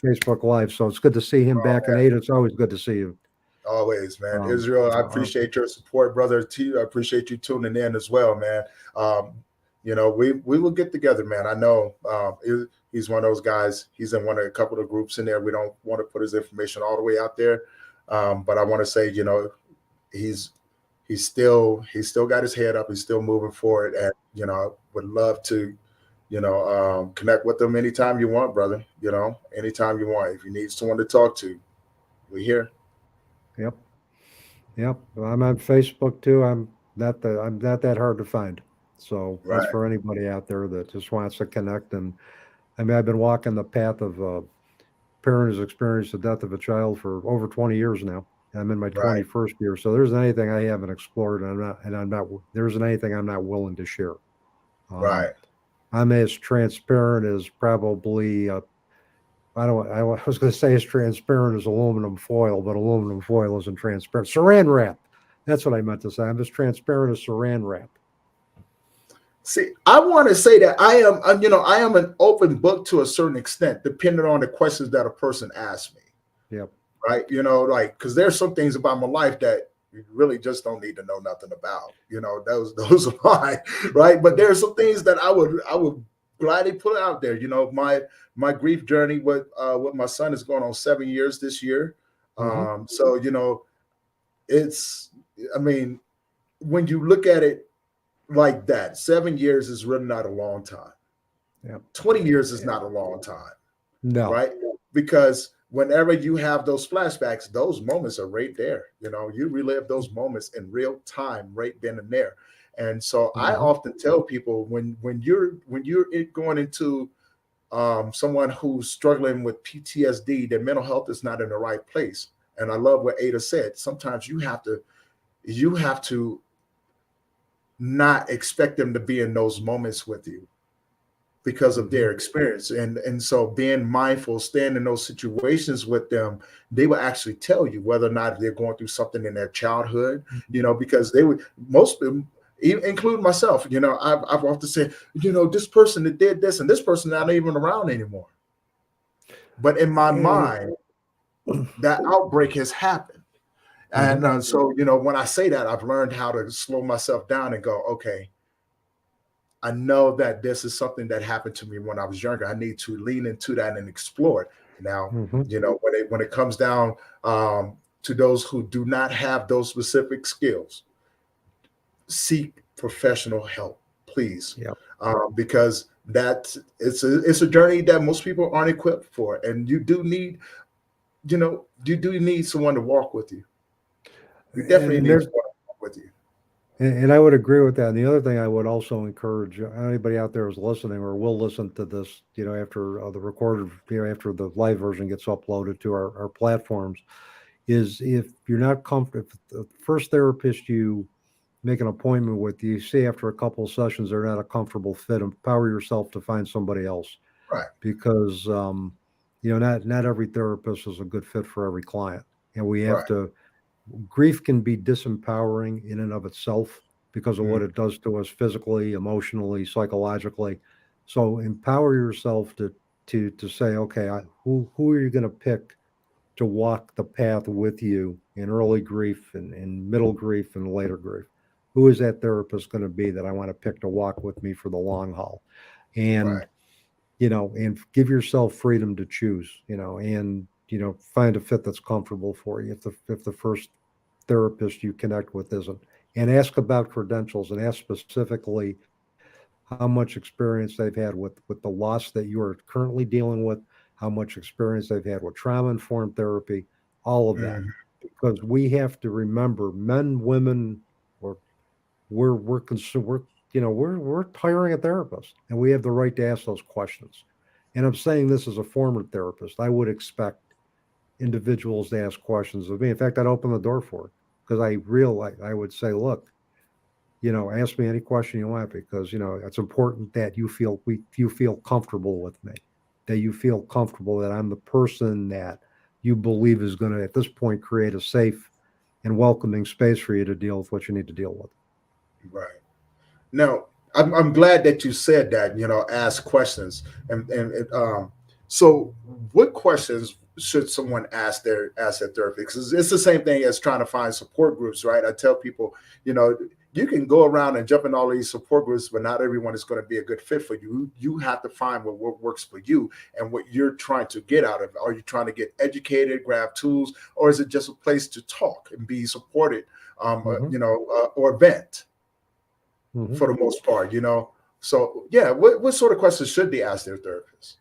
Facebook Live, so it's good to see him back. And Ada, it's always good to see you. Always, man. Um, Israel, I uh, appreciate your support, brother. T, I appreciate you tuning in as well, man. We will get together, man. I know he's one of those guys. He's in a couple of groups in there. We don't want to put his information all the way out there, but I want to say, he's he's still got his head up. He's still moving forward, and I would love to, connect with him anytime you want, brother. Anytime you want. If you need someone to talk to, we're here. yep, yep. I'm on Facebook too. I'm not that hard to find. So that's Right, for anybody out there that just wants to connect. And I mean, I've been walking the path of parent who's experienced the death of a child for over 20 years now. I'm in my right, 21st year, so there's anything I haven't explored, and I'm not. There isn't anything I'm not willing to share. Um, right. I'm as transparent as probably. I don't. I was going to say as transparent as aluminum foil, but aluminum foil isn't transparent. Saran wrap. That's what I meant to say. I'm as transparent as saran wrap. See, I want to say that I am an open book to a certain extent, depending on the questions that a person asks me. Yep. Right? Like, because there's some things about my life that you really just don't need to know nothing about. Those are mine, right? But there's some things that I would gladly put out there. My grief journey with my son is going on 7 years this year. Mm-hmm. So it's, I mean, when you look at it like that. 7 years is really not a long time. Yeah. 20 years is not a long time, No. right? Because whenever you have those flashbacks, those moments are right there. You relive those moments in real time, right then and there. And so I Mhm. often tell people when you're going into someone who's struggling with PTSD, their mental health is not in the right place. And I love what Ada said. Sometimes you have to not expect them to be in those moments with you because of Mhm. their experience. And so being mindful, staying in those situations with them, they will actually tell you whether or not they're going through something in their childhood, Mhm. because they would, most of them, including myself, I've often said, this person that did this and this person not even around anymore. But in my Eh, mind, that outbreak has happened. And mhm. so, when I say that, I've learned how to slow myself down and go, okay, I know that this is something that happened to me when I was younger. I need to lean into that and explore it. Now, Mhm. when it comes down to those who do not have those specific skills, seek professional help, please, Yep. because it's a journey that most people aren't equipped for, and you do need someone to walk with you. You definitely And need there's someone to walk with you. and I would agree with that. And the other thing I would also encourage anybody out there who's listening or will listen to this, after the recorded, after the live version gets uploaded to our platforms, is if you're not comfortable, if the first therapist you make an appointment with, you see after a couple of sessions they're not a comfortable fit, empower yourself to find somebody else Right, because not every therapist is a good fit for every client, and we have right. to. Grief can be disempowering in and of itself because of Mm, what it does to us physically, emotionally, psychologically. So empower yourself to say, okay, who are you going to pick to walk the path with you in early grief and in middle grief and later grief? Who is that therapist going to be that I want to pick to walk with me for the long haul? And right, and give yourself freedom to choose, and find a fit that's comfortable for you. If the first therapist you connect with isn't, and ask about credentials and ask specifically how much experience they've had with the loss that you are currently dealing with, how much experience they've had with trauma informed therapy, all of that, mm, because we have to remember, men, women, or we're hiring a therapist, and we have the right to ask those questions. And I'm saying this as a former therapist. I would expect individuals to ask questions of me. In fact, I'd open the door for it because I would say, look, ask me any question you want because it's important that you feel comfortable with me, that you feel comfortable that I'm the person that you believe is going to at this point create a safe and welcoming space for you to deal with what you need to deal with. right. Now, I'm glad that you said that. Ask questions, and so what questions should someone ask their therapist? Because it's the same thing as trying to find support groups, right? I tell people, you know, you can go around and jump in all these support groups, but not everyone is going to be a good fit for you. You have to find what works for you and what you're trying to get out of it. Are you trying to get educated, grab tools, or is it just a place to talk and be supported, Hmm. or vent? Hmm. For the most part, So yeah, what sort of questions should they ask their therapist?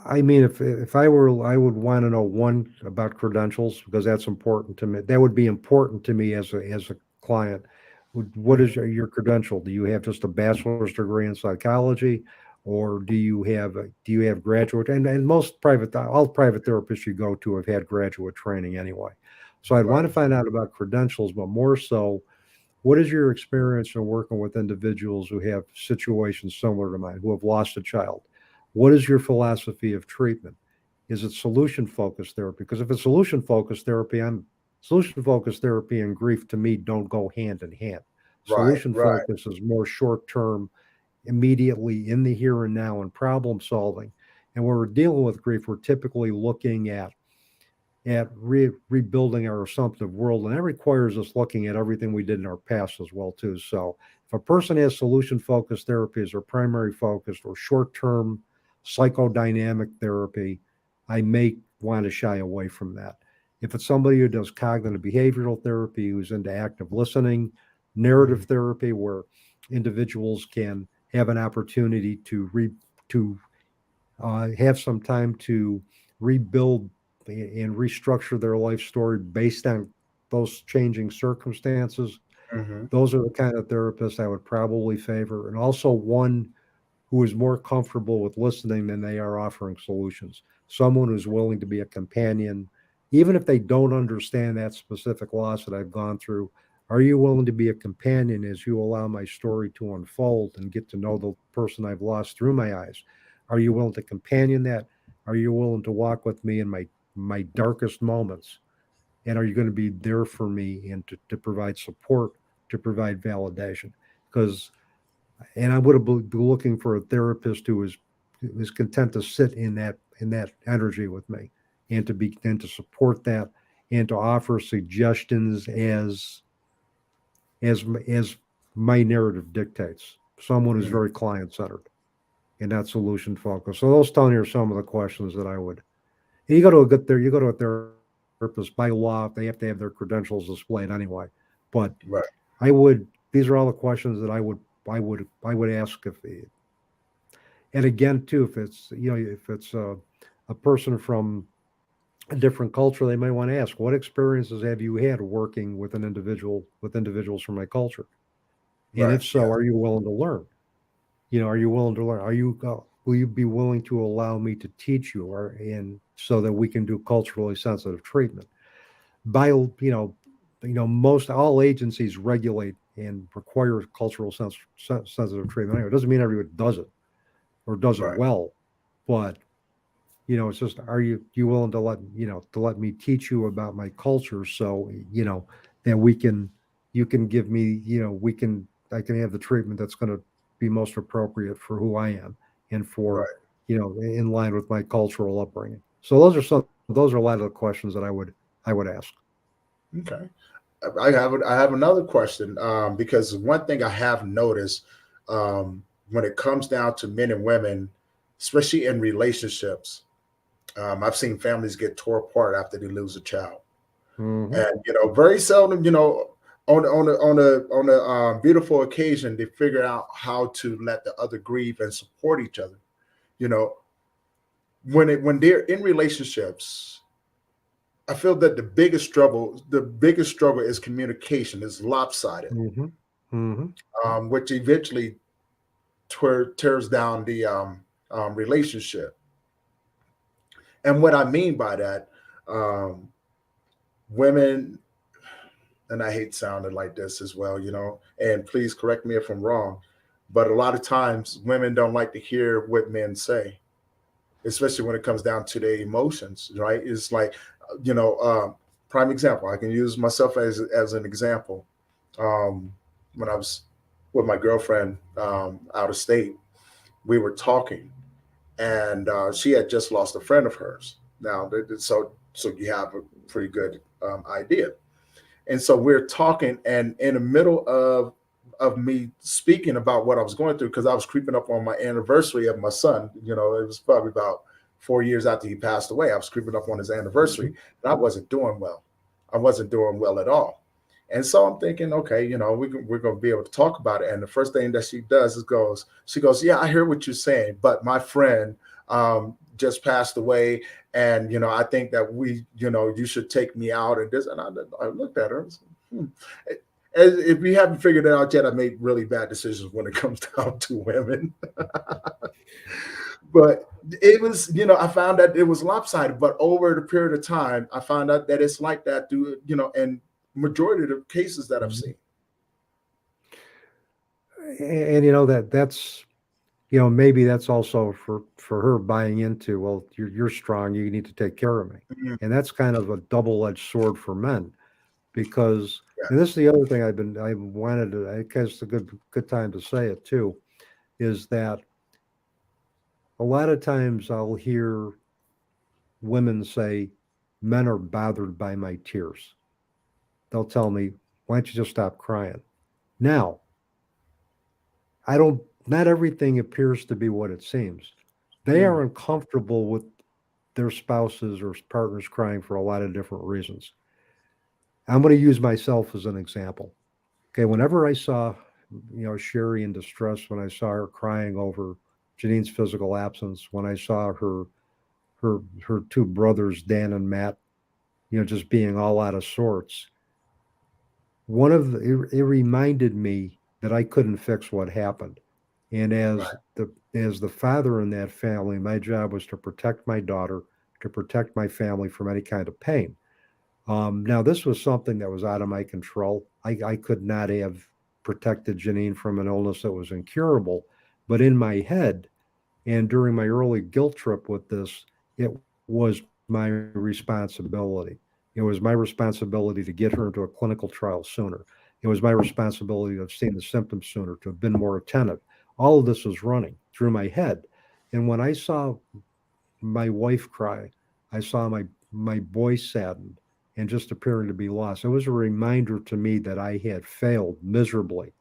I mean, if I were, I would want to know one about credentials because that's important to me. That would be important to me as a client. What is Mhm. your credential? Do you have just a bachelor's degree in psychology, or do you have graduate? And most all private therapists you go to have had graduate training anyway. So I'd want Right, to find out about credentials, but more so, what is your experience in working with individuals who have situations similar to mine, who have lost a child? What is your philosophy of treatment? Is it solution focused therapy? Because if it's solution focused therapy and grief to me don't go hand in hand. right, Solution right. focus is more short term, immediately in the here and now and problem solving. And when we're dealing with grief, we're typically looking at rebuilding our assumptive world, and that requires us looking at everything we did in our past as well too. So if a person has solution focused therapy as their primary focus or short term psychodynamic therapy, I may want to shy away from that. If it's somebody who does cognitive behavioral therapy, who's into active listening, narrative Mhm. therapy, where individuals can have an opportunity to have some time to rebuild and restructure their life story based on those changing circumstances. Hmm. Those are the kind of therapists I would probably favor, and also one who is more comfortable with listening than they are offering solutions. Someone who's willing to be a companion, even if they don't understand that specific loss that I've gone through. Are you willing to be a companion as you allow my story to unfold and get to know the person I've lost through my eyes? Are you willing to companion that? Are you willing to walk with me in my darkest moments? And are you going to be there for me and to provide support, to provide validation? Because and I would have been looking for a therapist who is content to sit in that energy with me and to support that and to offer suggestions as my narrative dictates. Someone who's very client centered and not solution focused. So those, Tony, are some of the questions that I would. And you go to a therapist by law. They have to have their credentials displayed anyway. But Right. I would. These are all the questions that I would ask if, and again too, if it's a person from a different culture, they might want to ask, what experiences have you had working with individuals from my culture? And Right. if so, Yeah. are you willing to learn? Are you willing to learn? Will you be willing to allow me to teach you, or and so that we can do culturally sensitive treatment? By most all agencies regulate and require sensitive treatment. Anyway, it doesn't mean everyone does it or does it Right. well, but it's just, are you willing to let me teach you about my culture, so that we can you can give me we can I can have the treatment that's going to be most appropriate for who I am and for Right. in line with my cultural upbringing. So those are a lot of the questions that I would ask. Okay. I have another question, because one thing I have noticed, when it comes down to men and women, especially in relationships, I've seen families get tore apart after they lose a child, Hmm. and very seldom, on a beautiful occasion, they figure out how to let the other grieve and support each other. You know, when they're in relationships, I feel that the biggest struggle is communication, is lopsided, Hmm. Hmm. which eventually tears down the relationship. And what I mean by that, um, women, and I hate sounding like this as well, and please correct me if I'm wrong, but a lot of times women don't like to hear what men say, especially when it comes down to their emotions, right? It's like, you know, prime example, I can use myself as an example. When I was with my girlfriend, out of state, we were talking, and she had just lost a friend of hers. Now, so you have a pretty good idea. And so we're talking, and in the middle of me speaking about what I was going through, because I was creeping up on my anniversary of my son. It was probably about 4 years after he passed away. I was creeping up on his anniversary, Hmm. and I wasn't doing well. I wasn't doing well at all. And so I'm thinking, okay, we're going to be able to talk about it. And the first thing that she does is she goes, yeah, I hear what you're saying, but my friend just passed away, and I think that you should take me out and this. And I looked at her and said, if we haven't figured it out yet, I made really bad decisions when it comes down to women. But it was, I found that it was lopsided. But over the period of time, I found out that it's like that, and majority of the cases that I've Hmm. seen. And that's maybe that's also for her buying into, well, you're strong, you need to take care of me. Mhm. And that's kind of a double-edged sword for men, because, Yeah. and this is the other thing I wanted to, I guess it's a good time to say it too, is that a lot of times I'll hear women say, men are bothered by my tears. They'll tell me, why don't you just stop crying? Now, I don't, not everything appears to be what it seems. They Mm. are uncomfortable with their spouses or partners crying for a lot of different reasons. I'm going to use myself as an example. Okay, whenever I saw Sherry in distress when I saw her crying over Janine's physical absence, when I saw her two brothers, Dan and Matt, just being all out of sorts. It reminded me that I couldn't fix what happened. And Right. as the father in that family, my job was to protect my daughter, to protect my family from any kind of pain. Now, this was something that was out of my control. I could not have protected Janine from an illness that was incurable. But in my head, and during my early guilt trip with this, it was my responsibility. It was my responsibility to get her into a clinical trial sooner. It was my responsibility to have seen the symptoms sooner, to have been more attentive. All of this was running through my head. And when I saw my wife cry, I saw my boy saddened and just appearing to be lost. It was a reminder to me that I had failed miserably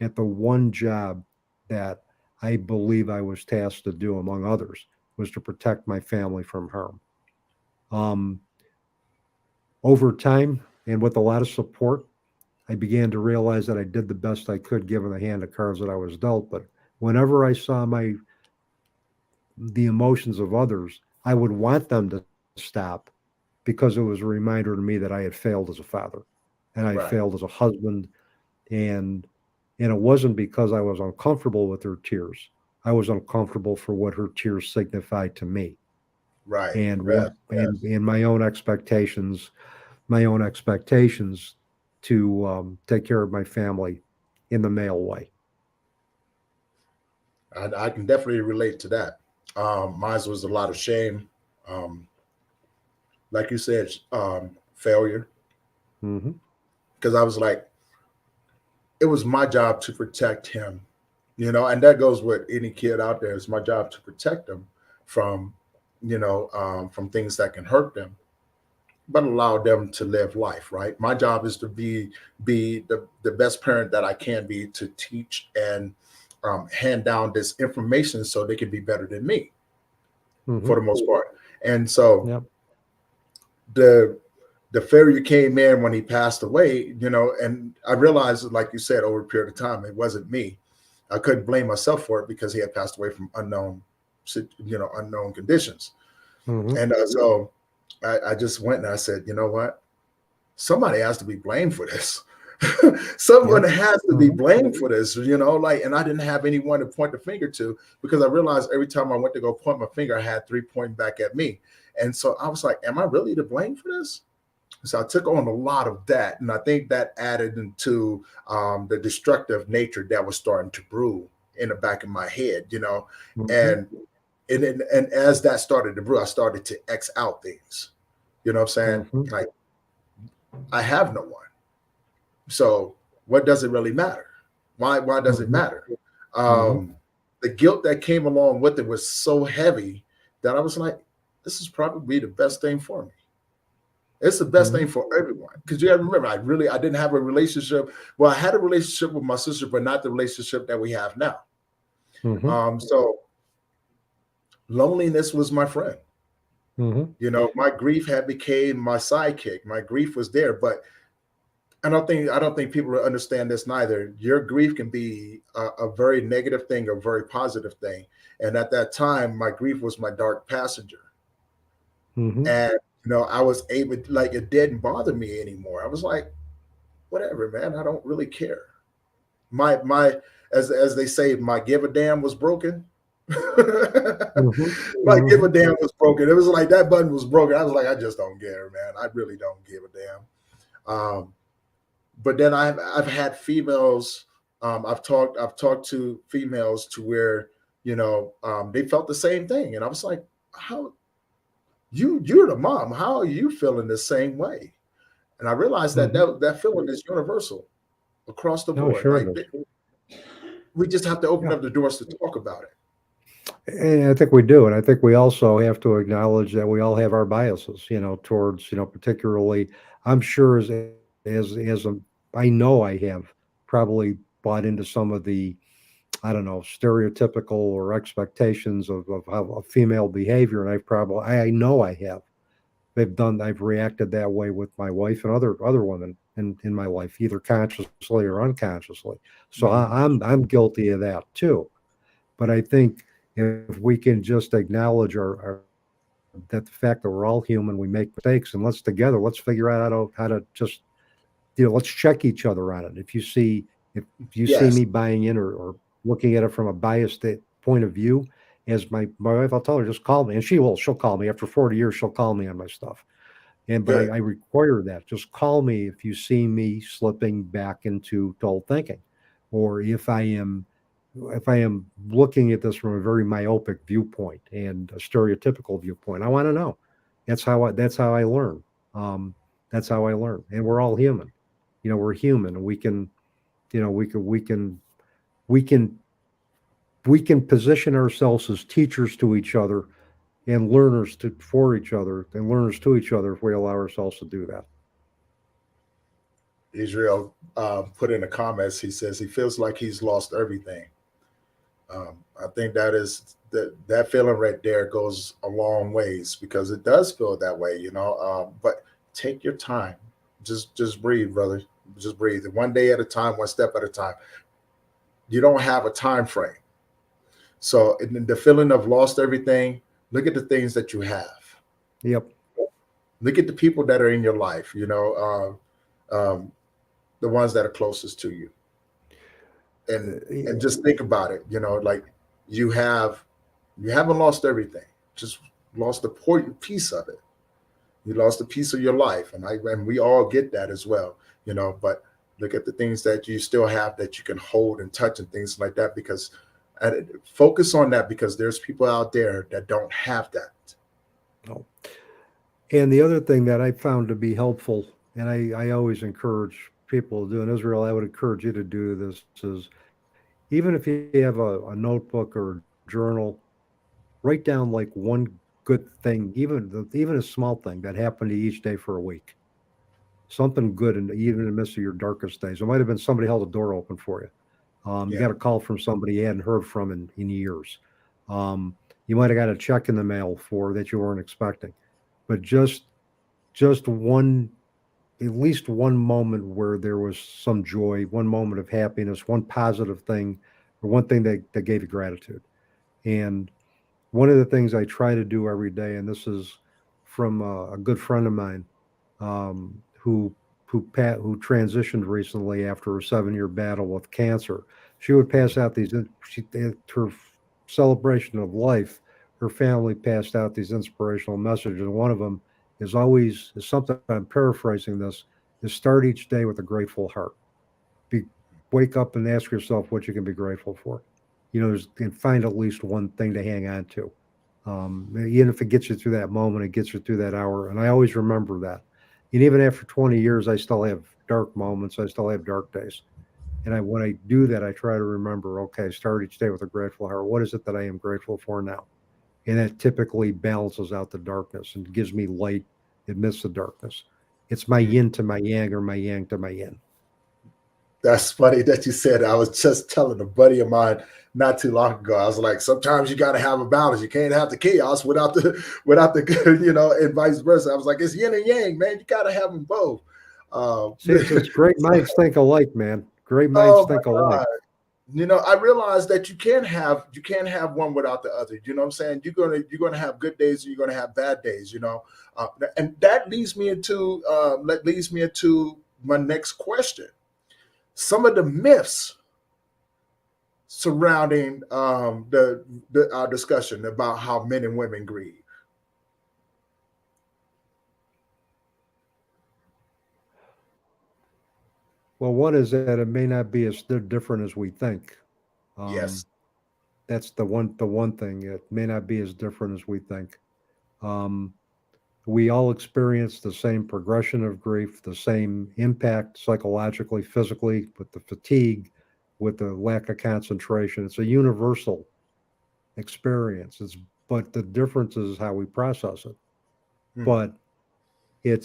at the one job that I believe I was tasked to do, among others, was to protect my family from harm. Um, Over time, and with a lot of support, I began to realize that I did the best I could given the hand of cards that I was dealt. But whenever I saw the emotions of others, I would want them to stop because it was a reminder to me that I had failed as a father and I had Right. failed as a husband. And it wasn't because I was uncomfortable with her tears. I was uncomfortable for what her tears signified to me, Right. and Yes. what Yes. and my own expectations to take care of my family in the male way. I can definitely relate to that. Mine was a lot of shame. Um, like you said, failure. Hmm. Because I was like, it was my job to protect him, and that goes with any kid out there. It's my job to protect them from, from things that can hurt them, but allow them to live life. Right. My job is to be the best parent that I can be, to teach and hand down this information so they can be better than me for Hmm. the most part. And so Yep. the the failure came in when he passed away, and I realized, like you said, over a period of time, it wasn't me. I couldn't blame myself for it because he had passed away from unknown conditions. Hmm. And so I just went and I said, you know what? Somebody has to be blamed for this. Someone Yep. has to be Hmm. blamed for this, and I didn't have anyone to point the finger to, because I realized every time I went to go point my finger, I had three pointing back at me. And so I was like, am I really to blame for this? So I took on a lot of that, and I think that added into the destructive nature that was starting to brew in the back of my head, Hmm. and and as that started to brew, I started to X out things. You know what I'm saying? Hmm. Like, I have no one, so what does it really matter? Why does it Hmm. matter? Hmm. Um, the guilt that came along with it was so heavy that I was like, this is probably the best thing for me. It's the best Hmm. thing for everyone, because you got to remember, I didn't have a relationship. Well, I had a relationship with my sister, but not the relationship that we have now. Hmm. So loneliness was my friend. Hmm. My grief had became my sidekick. My grief was there, but I don't think people understand this neither. Your grief can be a very negative thing, a very positive thing. And at that time, my grief was my dark passenger. Hmm. And I was able, like, it didn't bother me anymore. I was like, whatever, man, I don't really care. My as they say, my give a damn was broken. Hmm. My give a Hmm. damn was broken. It was like that button was broken. I was like, I just don't care, man. I really don't give a damn. But then I've had females. I've talked to females to where they felt the same thing, and I was like, how you're the mom? How are you feeling the same way? And I realized that Hmm. that feeling is universal across the No, board. sure Like, it is. we just have to open Yeah. up the doors to talk about it. And I think we do, and I think we also have to acknowledge that we all have our biases, towards, particularly. I'm sure I know I have probably bought into some of the, I don't know, stereotypical or expectations of how of female behavior, and I know I have. I've reacted that way with my wife and other women, in my life, either consciously or unconsciously. So Mhm. I'm guilty of that too. But I think if we can just acknowledge that the fact that we're all human, we make mistakes, and let's together, let's figure out how to just, let's check each other on it. If you see Yes, me buying in, or looking at it from a biased point of view, as my wife, I'll tell her, just call me, and she'll call me after 40 years. She'll call me on my stuff, and but good. I require that. Just call me if you see me slipping back into dull thinking, or if I am looking at this from a very myopic viewpoint and a stereotypical viewpoint. I want to know. That's how I learn. Um, that's how I learn. And we're all human. We're human, and we can, we can we can position ourselves as teachers to each other, and learners for each other, and learners to each other, if we allow ourselves to do that. Israel put in the comments. He says he feels like he's lost everything. I think that feeling right there goes a long ways because it does feel that way, But take your time, just breathe, brother. Just breathe. One day at a time, one step at a time. You don't have a time frame, so in the feeling of lost everything. Look at the things that you have. Yep. Look at the people that are in your life. The ones that are closest to you, and just think about it. Like you have you haven't lost everything, just lost a piece of it. You lost a piece of your life, and we all get that as well. But look at the things that you still have that you can hold and touch and things like that, because focus on that, because there's people out there that don't have that. No. And the other thing that I found to be helpful, and I always encourage people to do in Israel, I would encourage you to do this, is even if you have a notebook or a journal, write down like one good thing, even a small thing that happened to you each day for a week. Something good, and even in the midst of your darkest days. It might have been somebody held a door open for you. You Yeah. got a call from somebody you hadn't heard from in years. Um, you might have got a check in the mail for that you weren't expecting. But just one, at least one moment where there was some joy, one moment of happiness, one positive thing, or one thing that gave you gratitude. And one of the things I try to do every day, and this is from a good friend of mine, who who transitioned recently after a 7-year battle with cancer. She would pass out these. At her celebration of life, her family passed out these inspirational messages, and one of them is something. I'm paraphrasing this. Is start each day with a grateful heart. Be Wake up and ask yourself what you can be grateful for. And find at least one thing to hang on to. Even if it gets you through that moment, it gets you through that hour. And I always remember that. And even after 20 years, I still have dark moments. I still have dark days. And when I do that, I try to remember, okay, start each day with a grateful heart. What is it that I am grateful for now? And that typically balances out the darkness and gives me light amidst the darkness. It's my Mm. yin to my yang, or my yang to my yin. That's funny that you said. I was just telling a buddy of mine not too long ago. I was like, sometimes you got to have a balance. You can't have the chaos without the good, and vice versa. I was like, it's yin and yang, man. You got to have them both. Um, See, it's great minds think alike, man. Great minds oh think my alike. God. I realized that you can't have one without the other. You know what I'm saying? You're gonna have good days and you're gonna have bad days. And that leads me into my next question. Some of the myths surrounding our discussion about how men and women grieve. Well, one is that it may not be as different as we think. Yes. Um, that's the one thing. It may not be as different as we think. Um, we all experience the same progression of grief, the same impact psychologically, physically, with the fatigue, with the lack of concentration. It's a universal experience. But the difference is how we process it. Hmm. But it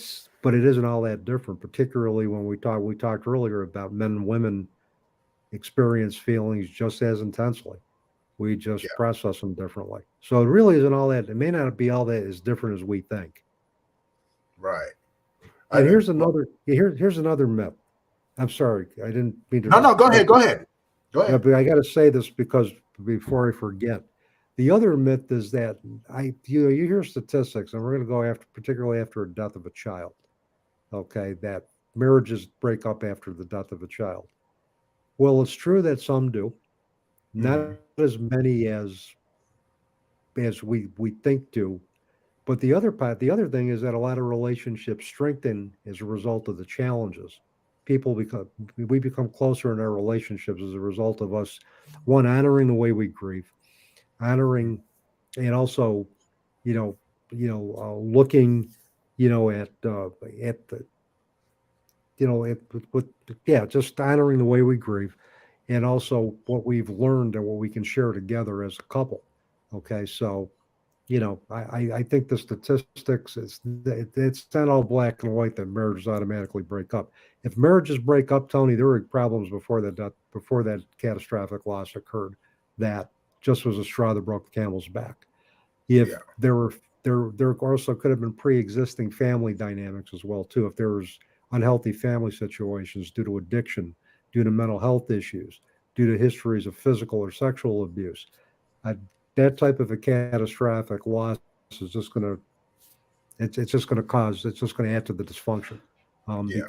isn't all that different, particularly when we talked earlier about men and women experience feelings just as intensely. We Yeah. just process them differently. So it really isn't all that. It may not be all that as different as we think. Right. I And didn't. here's another myth. I'm sorry, I didn't mean to No, no, go ahead. interrupt Go you. ahead. Go Yeah, ahead. but I got to say this because before I forget, the other myth is that you hear statistics, and we're going to go after particularly after a death of a child. Okay, that marriages break up after the death of a child. Well, it's true that some do, not Hmm. as many as we think do. But the other thing is that a lot of relationships strengthen as a result of the challenges. People become we become closer in our relationships as a result of us, one, honoring the way we grieve, honoring, and also, you know, looking, at the, with yeah, just honoring the way we grieve, and also what we've learned and what we can share together as a couple. Okay, so I think the statistics it's not all black and white that marriages automatically break up. If marriages break up, Tony, there were problems before that catastrophic loss occurred. That just was a straw that broke the camel's back. Yeah. If there also could have been pre-existing family dynamics as well too. If there was unhealthy family situations due to addiction, due to mental health issues, due to histories of physical or sexual abuse, uh, that type of a catastrophic loss is just going to it's just going to add to the dysfunction, Yeah.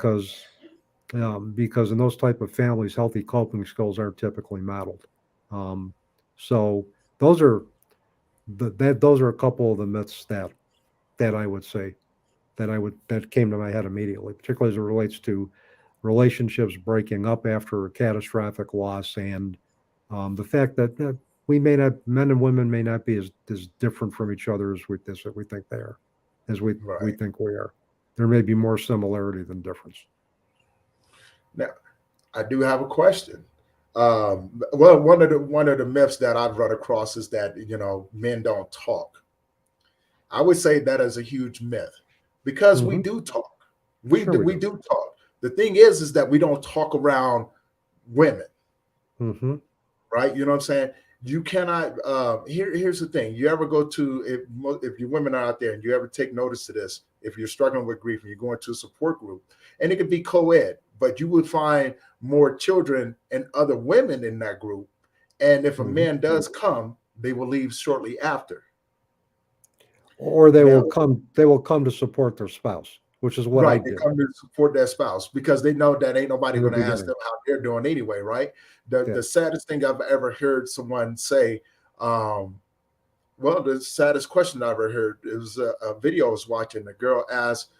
because in those type of families, healthy coping skills aren't typically modeled. Um, so those are those are a couple of the myths that I would say that came to my head immediately, particularly as it relates to relationships breaking up after a catastrophic loss, and the fact that we may not, men and women may not be as different from each other as we think they are, as we Right. think we are. There may be more similarity than difference. Now, I do have a question. Well, one of the myths that I've run across is that men don't talk. I would say that is a huge myth because we Hmm. do talk. Sure, we We do. do talk. The thing is that we don't talk around women, Hmm. right? You know what I'm saying? You cannot. Here's the thing. You ever go to if you women are out there and you ever take notice to this, if you're struggling with grief and you're going to a support group, and it could be co-ed, but you would find more children and other women in that group. And if a Hmm. man does come, they will leave shortly after. Or Now, they will come to support their spouse, which is what I right, they did come to support their spouse because they know that ain't nobody in the going to ask beginning. them how they're doing anyway, right? The Yeah. the saddest thing I've ever heard someone say, um, well, the saddest question I ever heard, it was a video I was watching. The girl asked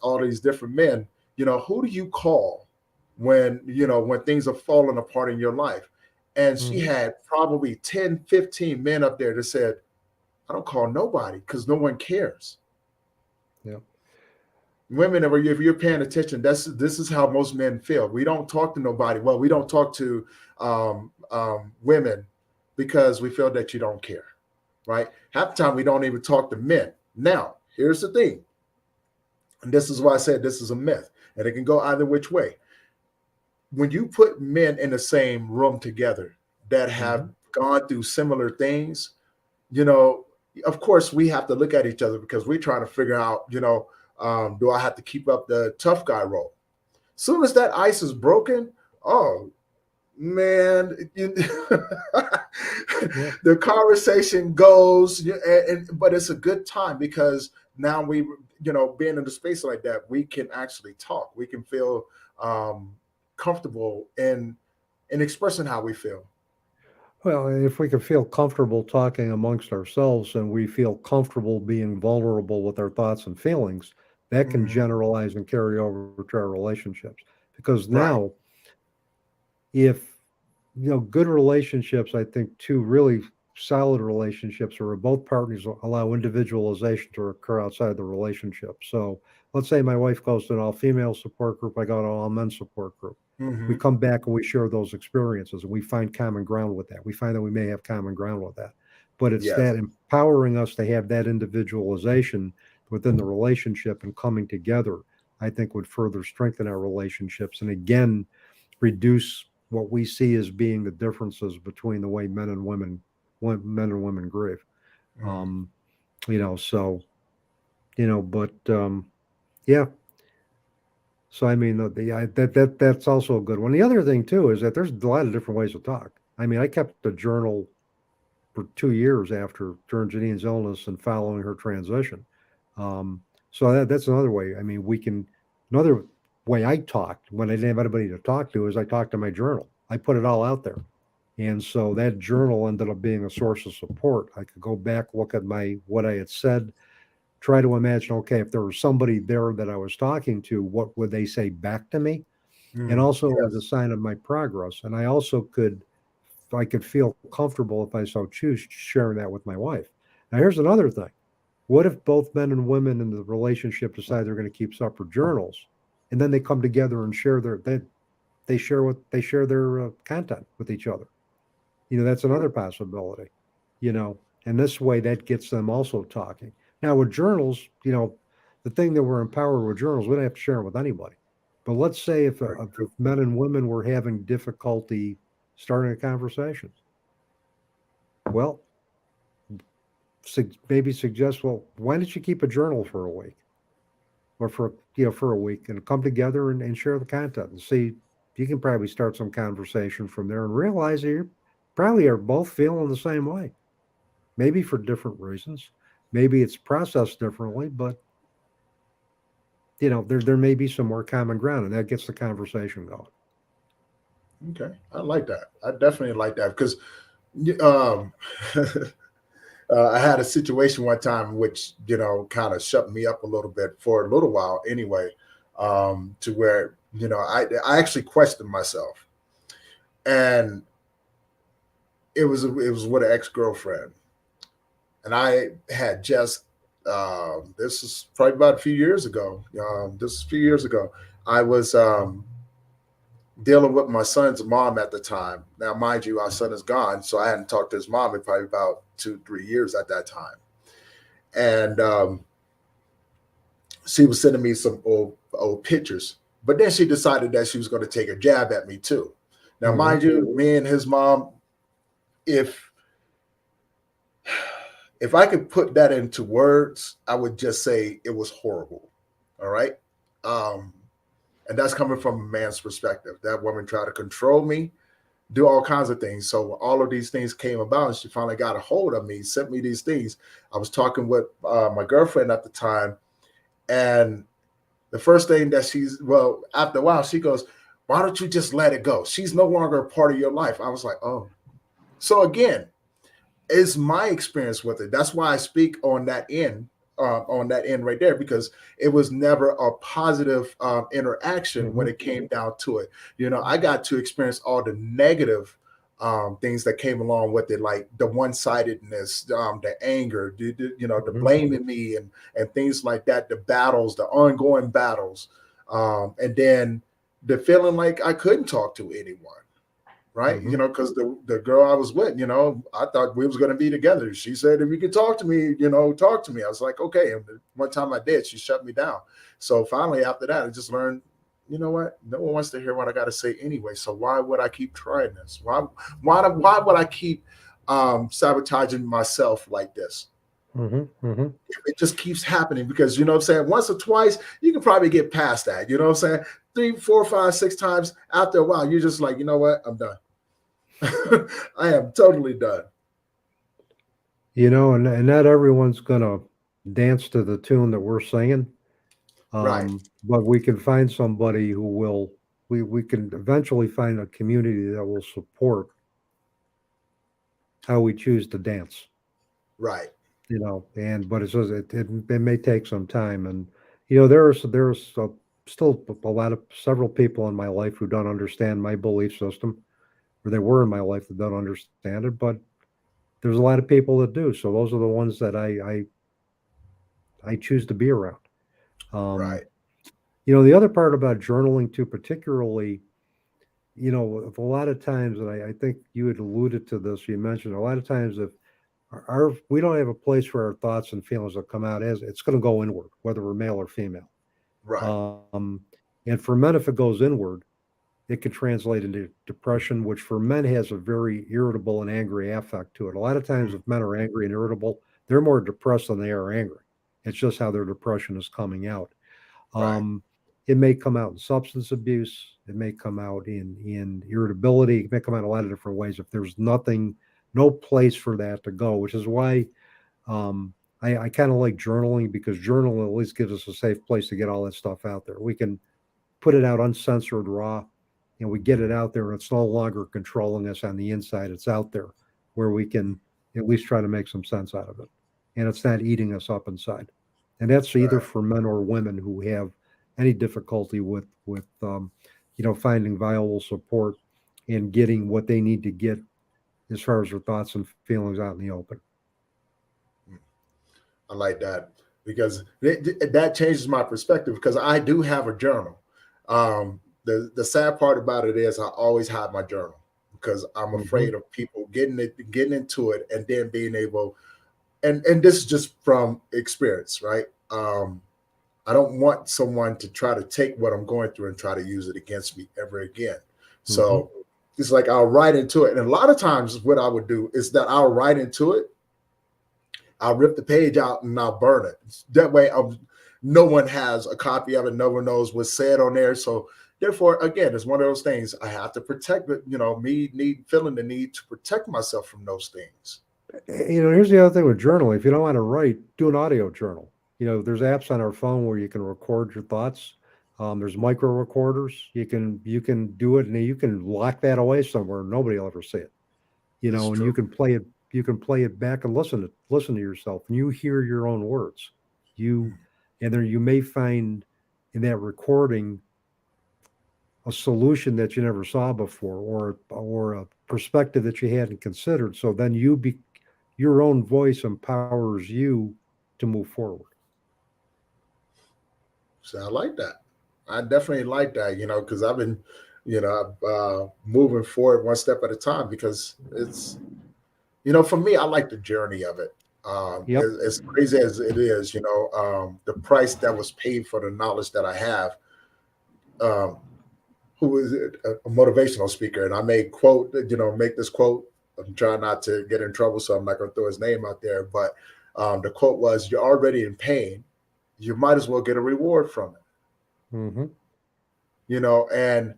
all these different men, who do you call when things are falling apart in your life? And she Hmm. had probably 10, 15 men up there that said, I don't call nobody because no one cares. Yeah. Women, if you're paying attention, this is how most men feel. We don't talk to nobody. Well, we don't talk to women because we feel that you don't care, right? Half the time we don't even talk to men. Now, here's the thing, and this is why I said this is a myth, and it can go either which way. When you put men in the same room together that have Hmm. gone through similar things, you know, of course we have to look at each other because we're trying to figure out, do I have to keep up the tough guy role? Soon as that ice is broken, oh man, Yeah. the conversation goes, but it's a good time because now being in a space like that, we can actually talk. We can feel um, comfortable in expressing how we feel. Well, if we can feel comfortable talking amongst ourselves and we feel comfortable being vulnerable with our thoughts and feelings, that can Hmm. generalize and carry over to our relationships. Because Right. now, if good relationships, I think two really solid relationships are where both partners allow individualization to occur outside the relationship. So let's say my wife goes to an all female support group, I go to an all men support group. We Hmm. come back and we share those experiences and we find common ground with that. We find that we may have common ground with that. But it's Yes. that empowering us to have that individualization within the relationship and coming together, I think would further strengthen our relationships. And again, reduce what we see as being the differences between the way men and women grieve. Hmm. Um, so but yeah, So I mean, that's also a good one. The other thing too is that there's a lot of different ways to talk. I mean, I kept a journal for 2 years after during Janine's illness and following her transition. Um, so that's another way. I mean, we can another way I talked when I didn't have anybody to talk to is I talked to my journal. I put it all out there. And so that journal ended up being a source of support. I could go back, look at my what I had said, try to imagine, okay, if there was somebody there that I was talking to, what would they say back to me? And also as a Yes. sign of my progress. And I could feel comfortable if I so choose sharing that with my wife. Now here's another thing. What if both men and women in the relationship decide they're going to keep separate journals, and then they come together and share they share their content with each other? That's another possibility. And this way that gets them also talking. Now with journals, the thing that we're empowered with journals, we don't have to share them with anybody. But let's say Very if true. men and women were having difficulty starting a conversation, well, maybe suggest, well, why don't you keep a journal for a week or for a week and come together and share the content and see, you can probably start some conversation from there and realize that you probably are both feeling the same way, maybe for different reasons. Maybe it's processed differently, but there may be some more common ground and that gets the conversation going. Okay, I like that. I definitely like that because um, I had a situation one time which kind of shut me up a little bit for a little while anyway, to where I actually questioned myself, and it was with an ex girlfriend, and I had just this is probably about a few years ago. This is a few years ago. I was dealing with my son's mom at the time. Now, mind you, our son is gone, so I hadn't talked to his mom in probably about 2, 3 years at that time. And she was sending me some old pictures, but then she decided that she was going to take a jab at me too. Now, Mm-hmm. mind you, me and his mom, if if I could put that into words, I would just say it was horrible. All right. Um, and that's coming from a man's perspective. That woman tried to control me, do all kinds of things. So all of these things came about, and she finally got a hold of me, sent me these things. I was talking with my girlfriend at the time, and the first thing that after a while, she goes, "Why don't you just let it go? She's no longer a part of your life." I was like, "Oh." So again, is my experience with it. That's why I speak on that end right there, because it was never a positive interaction when Mm-hmm. it came down to it. I got to experience all the negative things that came along with it, like the one-sidedness, the anger, the Mm-hmm. blaming me and things like that, the battles, the ongoing battles, and then the feeling like I couldn't talk to anyone, right? Mm-hmm. Because the girl I was with, I thought we was going to be together. She said, if you could talk to me, talk to me. I was like, okay. And one time I did, she shut me down. So finally, after that, I just learned, you know what? No one wants to hear what I got to say anyway. So why would I keep trying this? Why would I keep sabotaging myself like this? Mm-hmm. Mm-hmm. It just keeps happening because what I'm saying, once or twice, you can probably get past that. You know what I'm saying? 3, 4, 5, 6 times after a while, you're just like, you know what? I'm done. I am totally done. And not everyone's gonna dance to the tune that we're singing. Right, But we can find somebody who will. We can eventually find a community that will support how we choose to dance. right, And but it says it may take some time, and there's still a lot of several people in my life who don't understand my belief system, or they were in my life that don't understand it, but there's a lot of people that do. So those are the ones that I choose to be around. Um, right, the other part about journaling too, particularly, a lot of times, and I think you had alluded to this, you mentioned a lot of times if we don't have a place where our thoughts and feelings will come out as it's going to go inward, whether we're male or female. right. And for men, if it goes inward, it can translate into depression, which for men has a very irritable and angry affect to it. A lot of times, Mm, if men are angry and irritable, they're more depressed than they are angry. It's just how their depression is coming out. right, Um, It may come out in substance abuse. It may come out in irritability. It may come out a lot of different ways if there's nothing, no place for that to go, which is why I kind of like journaling, because journaling at least gives us a safe place to get all that stuff out there. We can put it out uncensored, raw, and we get it out there, and it's no longer controlling us on the inside. It's out there where we can at least try to make some sense out of it, and it's not eating us up inside. And that's either Right. for men or women who have any difficulty with finding viable support and getting what they need to get as far as their thoughts and feelings out in the open. I like that because that changes my perspective because I do have a journal. The sad part about it is I always hide my journal because I'm Mm-hmm. afraid of people getting into it and then being able, and this is just from experience, right? I don't want someone to try to take what I'm going through and try to use it against me ever again. Mm-hmm. So it's like I'll write into it, and a lot of times what I would do is that I'll write into it, I'll rip the page out and I'll burn it. That way, no one has a copy of it. No one knows what's said on there. So therefore, again, it's one of those things I have to protect it. Me feeling the need to protect myself from those things. Here's the other thing with journaling. If you don't want to write, do an audio journal. There's apps on our phone where you can record your thoughts. There's micro recorders. You can do it, and you can lock that away somewhere. Nobody will ever see it. It's And you true. can play it. You can play it back and listen to yourself, and you hear your own words. You and then you may find in that recording a solution that you never saw before, or a perspective that you hadn't considered. So then your own voice empowers you to move forward. So I like that. I definitely like that. Because I've been, moving forward one step at a time because for me, I like the journey of it. Yep. As crazy as it is, the price that was paid for the knowledge that I have. Um, who is a motivational speaker, and I may quote, make this quote. I'm trying not to get in trouble, so I'm not going to throw his name out there. But the quote was, "You're already in pain. You might as well get a reward from it." Mm-hmm. And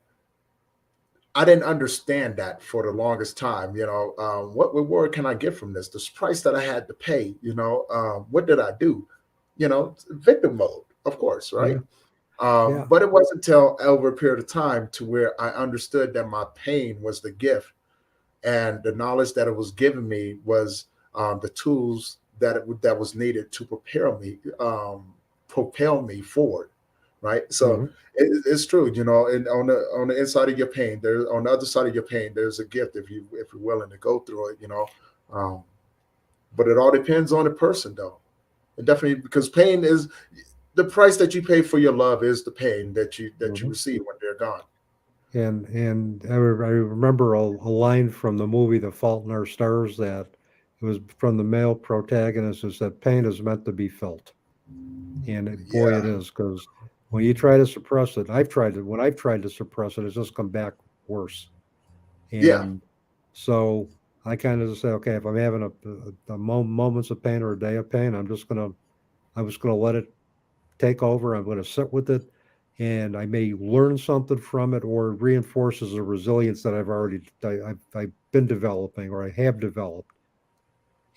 I didn't understand that for the longest time. What reward can I get from this? This price that I had to pay. What did I do? Victim mode, of course, right? Yeah. Yeah. But it wasn't until over a period of time to where I understood that my pain was the gift, and the knowledge that it was giving me was the tools that was needed to propel me forward. Right. So Mm-hmm. it's true, and on the inside of your pain, there's on the other side of your pain, there's a gift if you're willing to go through it. Um, but it all depends on the person, though. It definitely because pain is the price that you pay for your love is the pain that you Mm-hmm. receive when they're gone. And I remember a line from the movie The Fault in Our Stars, that it was from the male protagonist, is that pain is meant to be felt. And boy, it Yeah, is, because when you try to suppress it, when I've tried to suppress it, it's just come back worse. yeah, And so I kind of just say, okay, if I'm having moments of pain or a day of pain, I'm just gonna let it take over. I'm going to sit with it, and I may learn something from it, or it reinforces a resilience that I've been developing, or I have developed.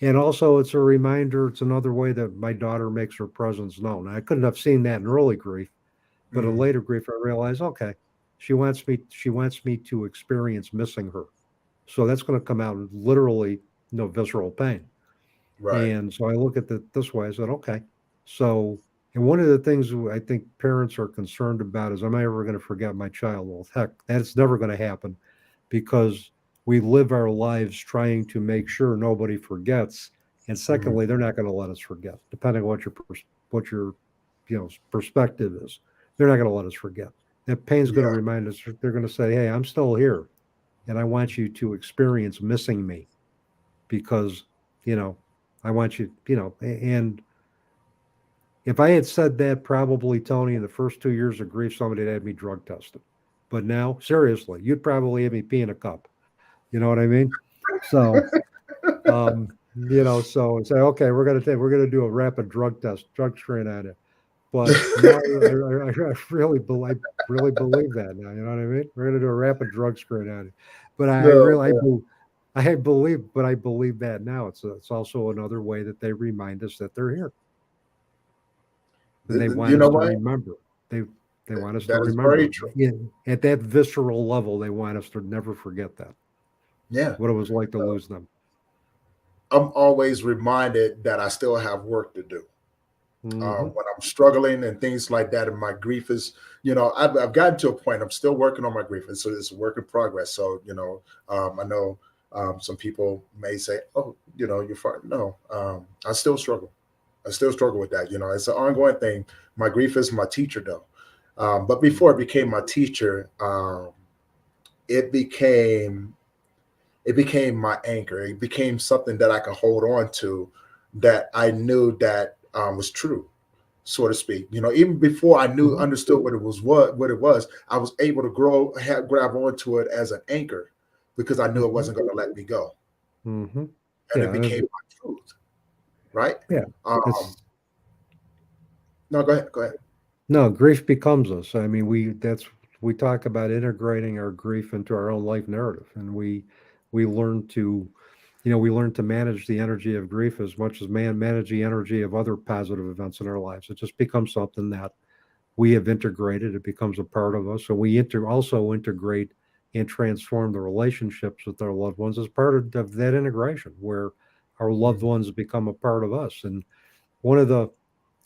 And also, it's a reminder. It's another way that my daughter makes her presence known. I couldn't have seen that in early grief, but in mhm, later grief, I realized, okay, she wants me to experience missing her. So that's going to come out in literally, visceral pain. right. And so I look at it this way. I said, okay. So, and one of the things I think parents are concerned about is, am I ever going to forget my child? Well, heck, that's never going to happen, because we live our lives trying to make sure nobody forgets. And Mhm, secondly, they're not going to let us forget, depending on what your perspective is. They're not going to let us forget. That pain's going to yeah, remind us. They're going to say, "Hey, I'm still here, and I want you to experience missing me, because you know I want you, and if I had said that, probably, Tony, in the first 2 years of grief, somebody had me drug tested. But now, seriously, you'd probably have me pee in a cup. You know what I mean? So, so say, okay, we're gonna do a rapid drug screen on it. But now I really believe that now. You know what I mean? We're gonna do a rapid drug screen on it. But I No, really I believe that now. It's also another way that they remind us that they're here and they want you us know to what? remember. They they want us to That is very remember. true. At that visceral level, they want us to never forget that. Yeah. What it was like to lose them. I'm always reminded that I still have work to do. Hmm. When I'm struggling and things like that, and my grief is, I've gotten to a point. I'm still working on my grief, and so it's a work in progress. So, I know some people may say, "Oh, you're fine." No, I still struggle. I still struggle with that. It's an ongoing thing. My grief is my teacher, though. But before it became my teacher, it became it became my anchor. It became something that I could hold on to, that I knew that was true, so to speak. Even before I knew Hmm. understood what it was, I was able to grab onto it as an anchor because I knew it Hmm. wasn't going to let me go, Hmm. and it Yeah, became my truth. Right? yeah. Um, It's no, go ahead. Go ahead. No, grief becomes us. I mean, we talk about integrating our grief into our own life narrative, and we learn to, we learn to manage the energy of grief as much as man manage the energy of other positive events in our lives. It just becomes something that we have integrated. It becomes a part of us, so we also integrate and transform the relationships with our loved ones as part of that integration, where our loved Mhm. ones become a part of us. And one of the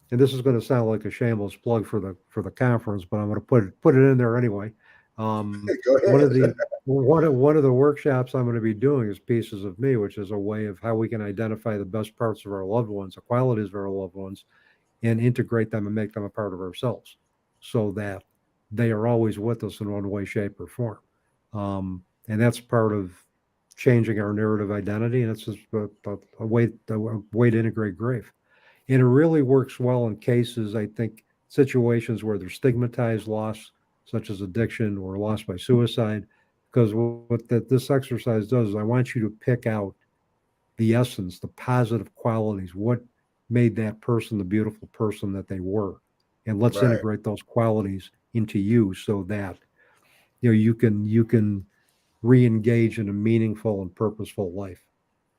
and this is going to sound like a shameless plug for the conference, but I'm going to put it in there anyway. Go One ahead. of the one of the workshops I'm going to be doing is Pieces of Me, which is a way of how we can identify the best parts of our loved ones, the qualities of our loved ones, and integrate them and make them a part of ourselves, so that they are always with us in one way, shape, or form. And that's part of changing our narrative identity, and it's just a way to integrate grief. And it really works well in cases, I think, situations where there's stigmatized loss, such as addiction or loss by suicide. Because what this exercise does is I want you to pick out the essence, the positive qualities, what made that person the beautiful person that they were. And let's Right. integrate those qualities into you so that you can re-engage in a meaningful and purposeful life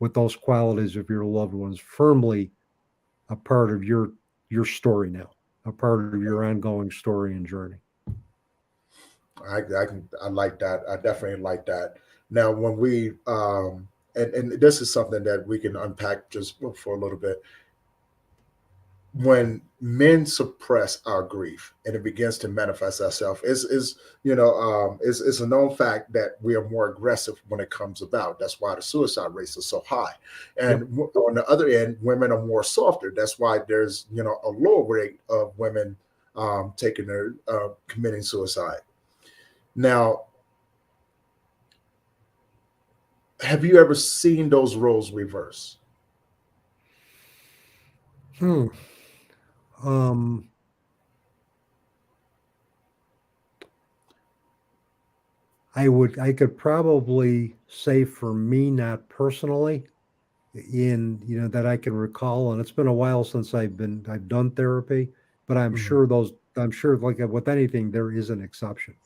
with those qualities of your loved ones firmly a part of your story now, a part of your ongoing story and journey. I like that. I definitely like that. Now, when we and this is something that we can unpack just for a little bit. When men suppress our grief and it begins to manifest ourselves, is a known fact that we are more aggressive when it comes about. That's why the suicide rates are so high. And Yep. on the other end, women are more softer. That's why there's a lower rate of women taking their committing suicide. Now, have you ever seen those roles reverse? Hmm. Um, I could probably say for me, not personally, in that I can recall, and it's been a while since I've done therapy, but Mhm. I'm sure like with anything there is an exception.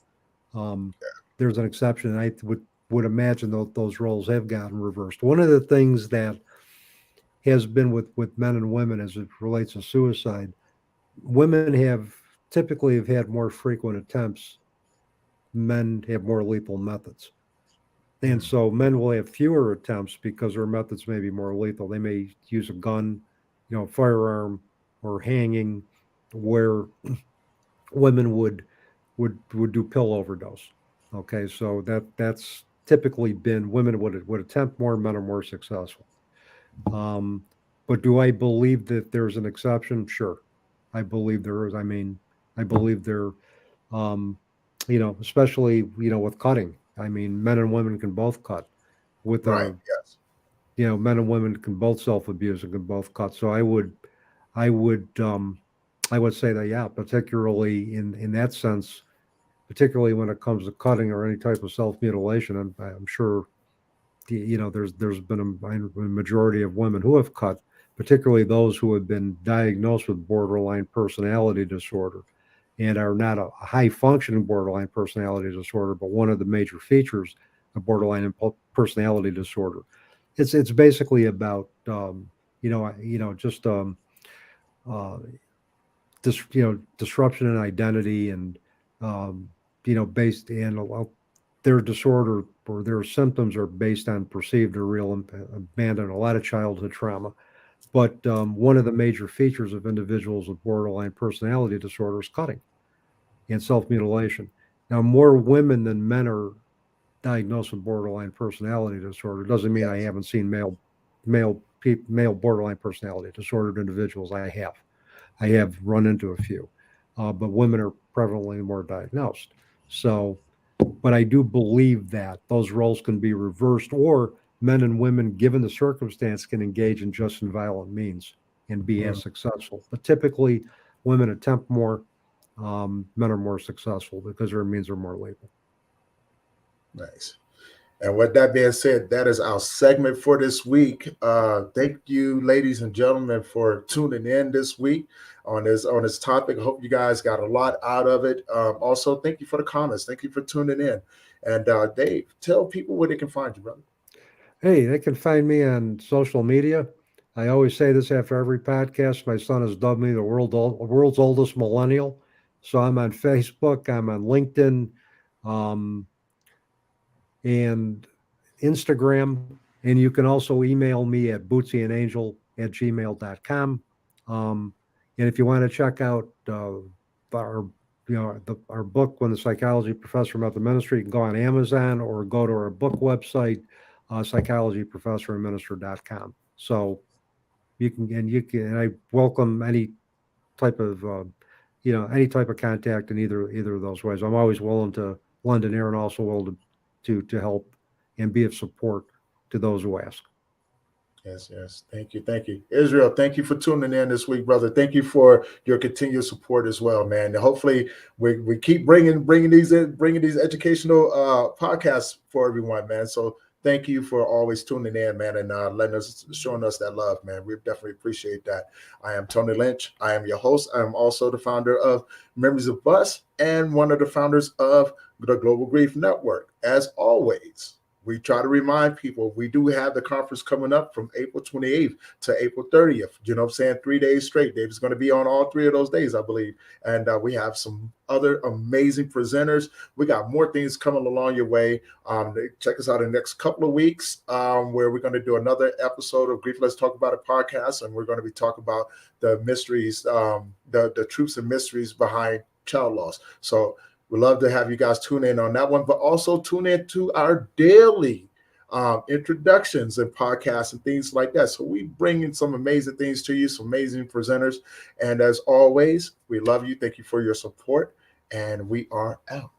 Um, there's an exception, and I would imagine those roles have gotten reversed. One of the things that has been with men and women as it relates to suicide. Women have typically have had more frequent attempts. Men have more lethal methods. And Mm. so men will have fewer attempts because their methods may be more lethal. They may use a gun, firearm, or hanging, where women would do pill overdose. Okay, so that's typically been women would attempt more, men are more successful. Um, but do I believe that there's an exception? Sure, I believe there is. I mean, I believe there, um, especially with cutting. I mean, men and women can both cut. With Right. Yes. men and women can both self abuse and can both cut. So I would, I would say that yeah, particularly in that sense, particularly when it comes to cutting or any type of self mutilation, I'm sure there's been a majority of women who have cut, particularly those who have been diagnosed with borderline personality disorder and are not a high functioning borderline personality disorder, but one of the major features of borderline personality disorder. It's basically about just uh, disruption in identity and based and their disorder or their symptoms are based on perceived or real abandonment, a lot of childhood trauma. But one of the major features of individuals with borderline personality disorder is cutting and self-mutilation. Now, more women than men are diagnosed with borderline personality disorder. Doesn't mean I Yes. haven't seen male borderline personality disordered individuals. I have run into a few, but women are prevalently more diagnosed. So, but I do believe that those roles can be reversed, or men and women, given the circumstance, can engage in just and violent means and be as Mm, successful. But typically, women attempt more, men are more successful because their means are more lethal. nice. And with that being said, that is our segment for this week. Thank you, ladies and gentlemen, for tuning in this week on this topic. I hope you guys got a lot out of it. Also, thank you for the comments. Thank you for tuning in. And Dave, tell people where they can find you, brother. Hey, they can find me on social media. I always say this after every podcast. My son has dubbed me the world's oldest millennial. So I'm on Facebook, I'm on LinkedIn, um, and Instagram. And you can also email me at bootsyandangel@gmail.com. And if you want to check out our our book, When the Psychology Professor Met the Minister, you can go on Amazon or go to our book website, psychologyprofessorandminister.com. So and I welcome any type of any type of contact in either of those ways. I'm always willing to lend an ear and also willing to help and be of support to those who ask. Yes, yes. Thank you. Thank you. Israel, thank you for tuning in this week, brother. Thank you for your continued support as well, man. And hopefully we keep bringing these educational podcasts for everyone, man. So thank you for always tuning in, man, and showing us that love, man. We definitely appreciate that. I am Tony Lynch. I am your host. I am also the founder of Memories of Us and one of the founders of the Global Grief Network. As always, we try to remind people we do have the conference coming up from April 28th to April 30th. You know what I'm saying? 3 days straight. David's going to be on all 3 of those days, I believe. And we have some other amazing presenters. We got more things coming along your way. Check us out in the next couple of weeks where we're going to do another episode of Grief Let's Talk About It podcast. And we're going to be talking about the mysteries, the truths and mysteries behind child loss. So we'd love to have you guys tune in on that one, but also tune in to our daily introductions and podcasts and things like that. So we bring in some amazing things to you, some amazing presenters. And as always, we love you. Thank you for your support. And we are out.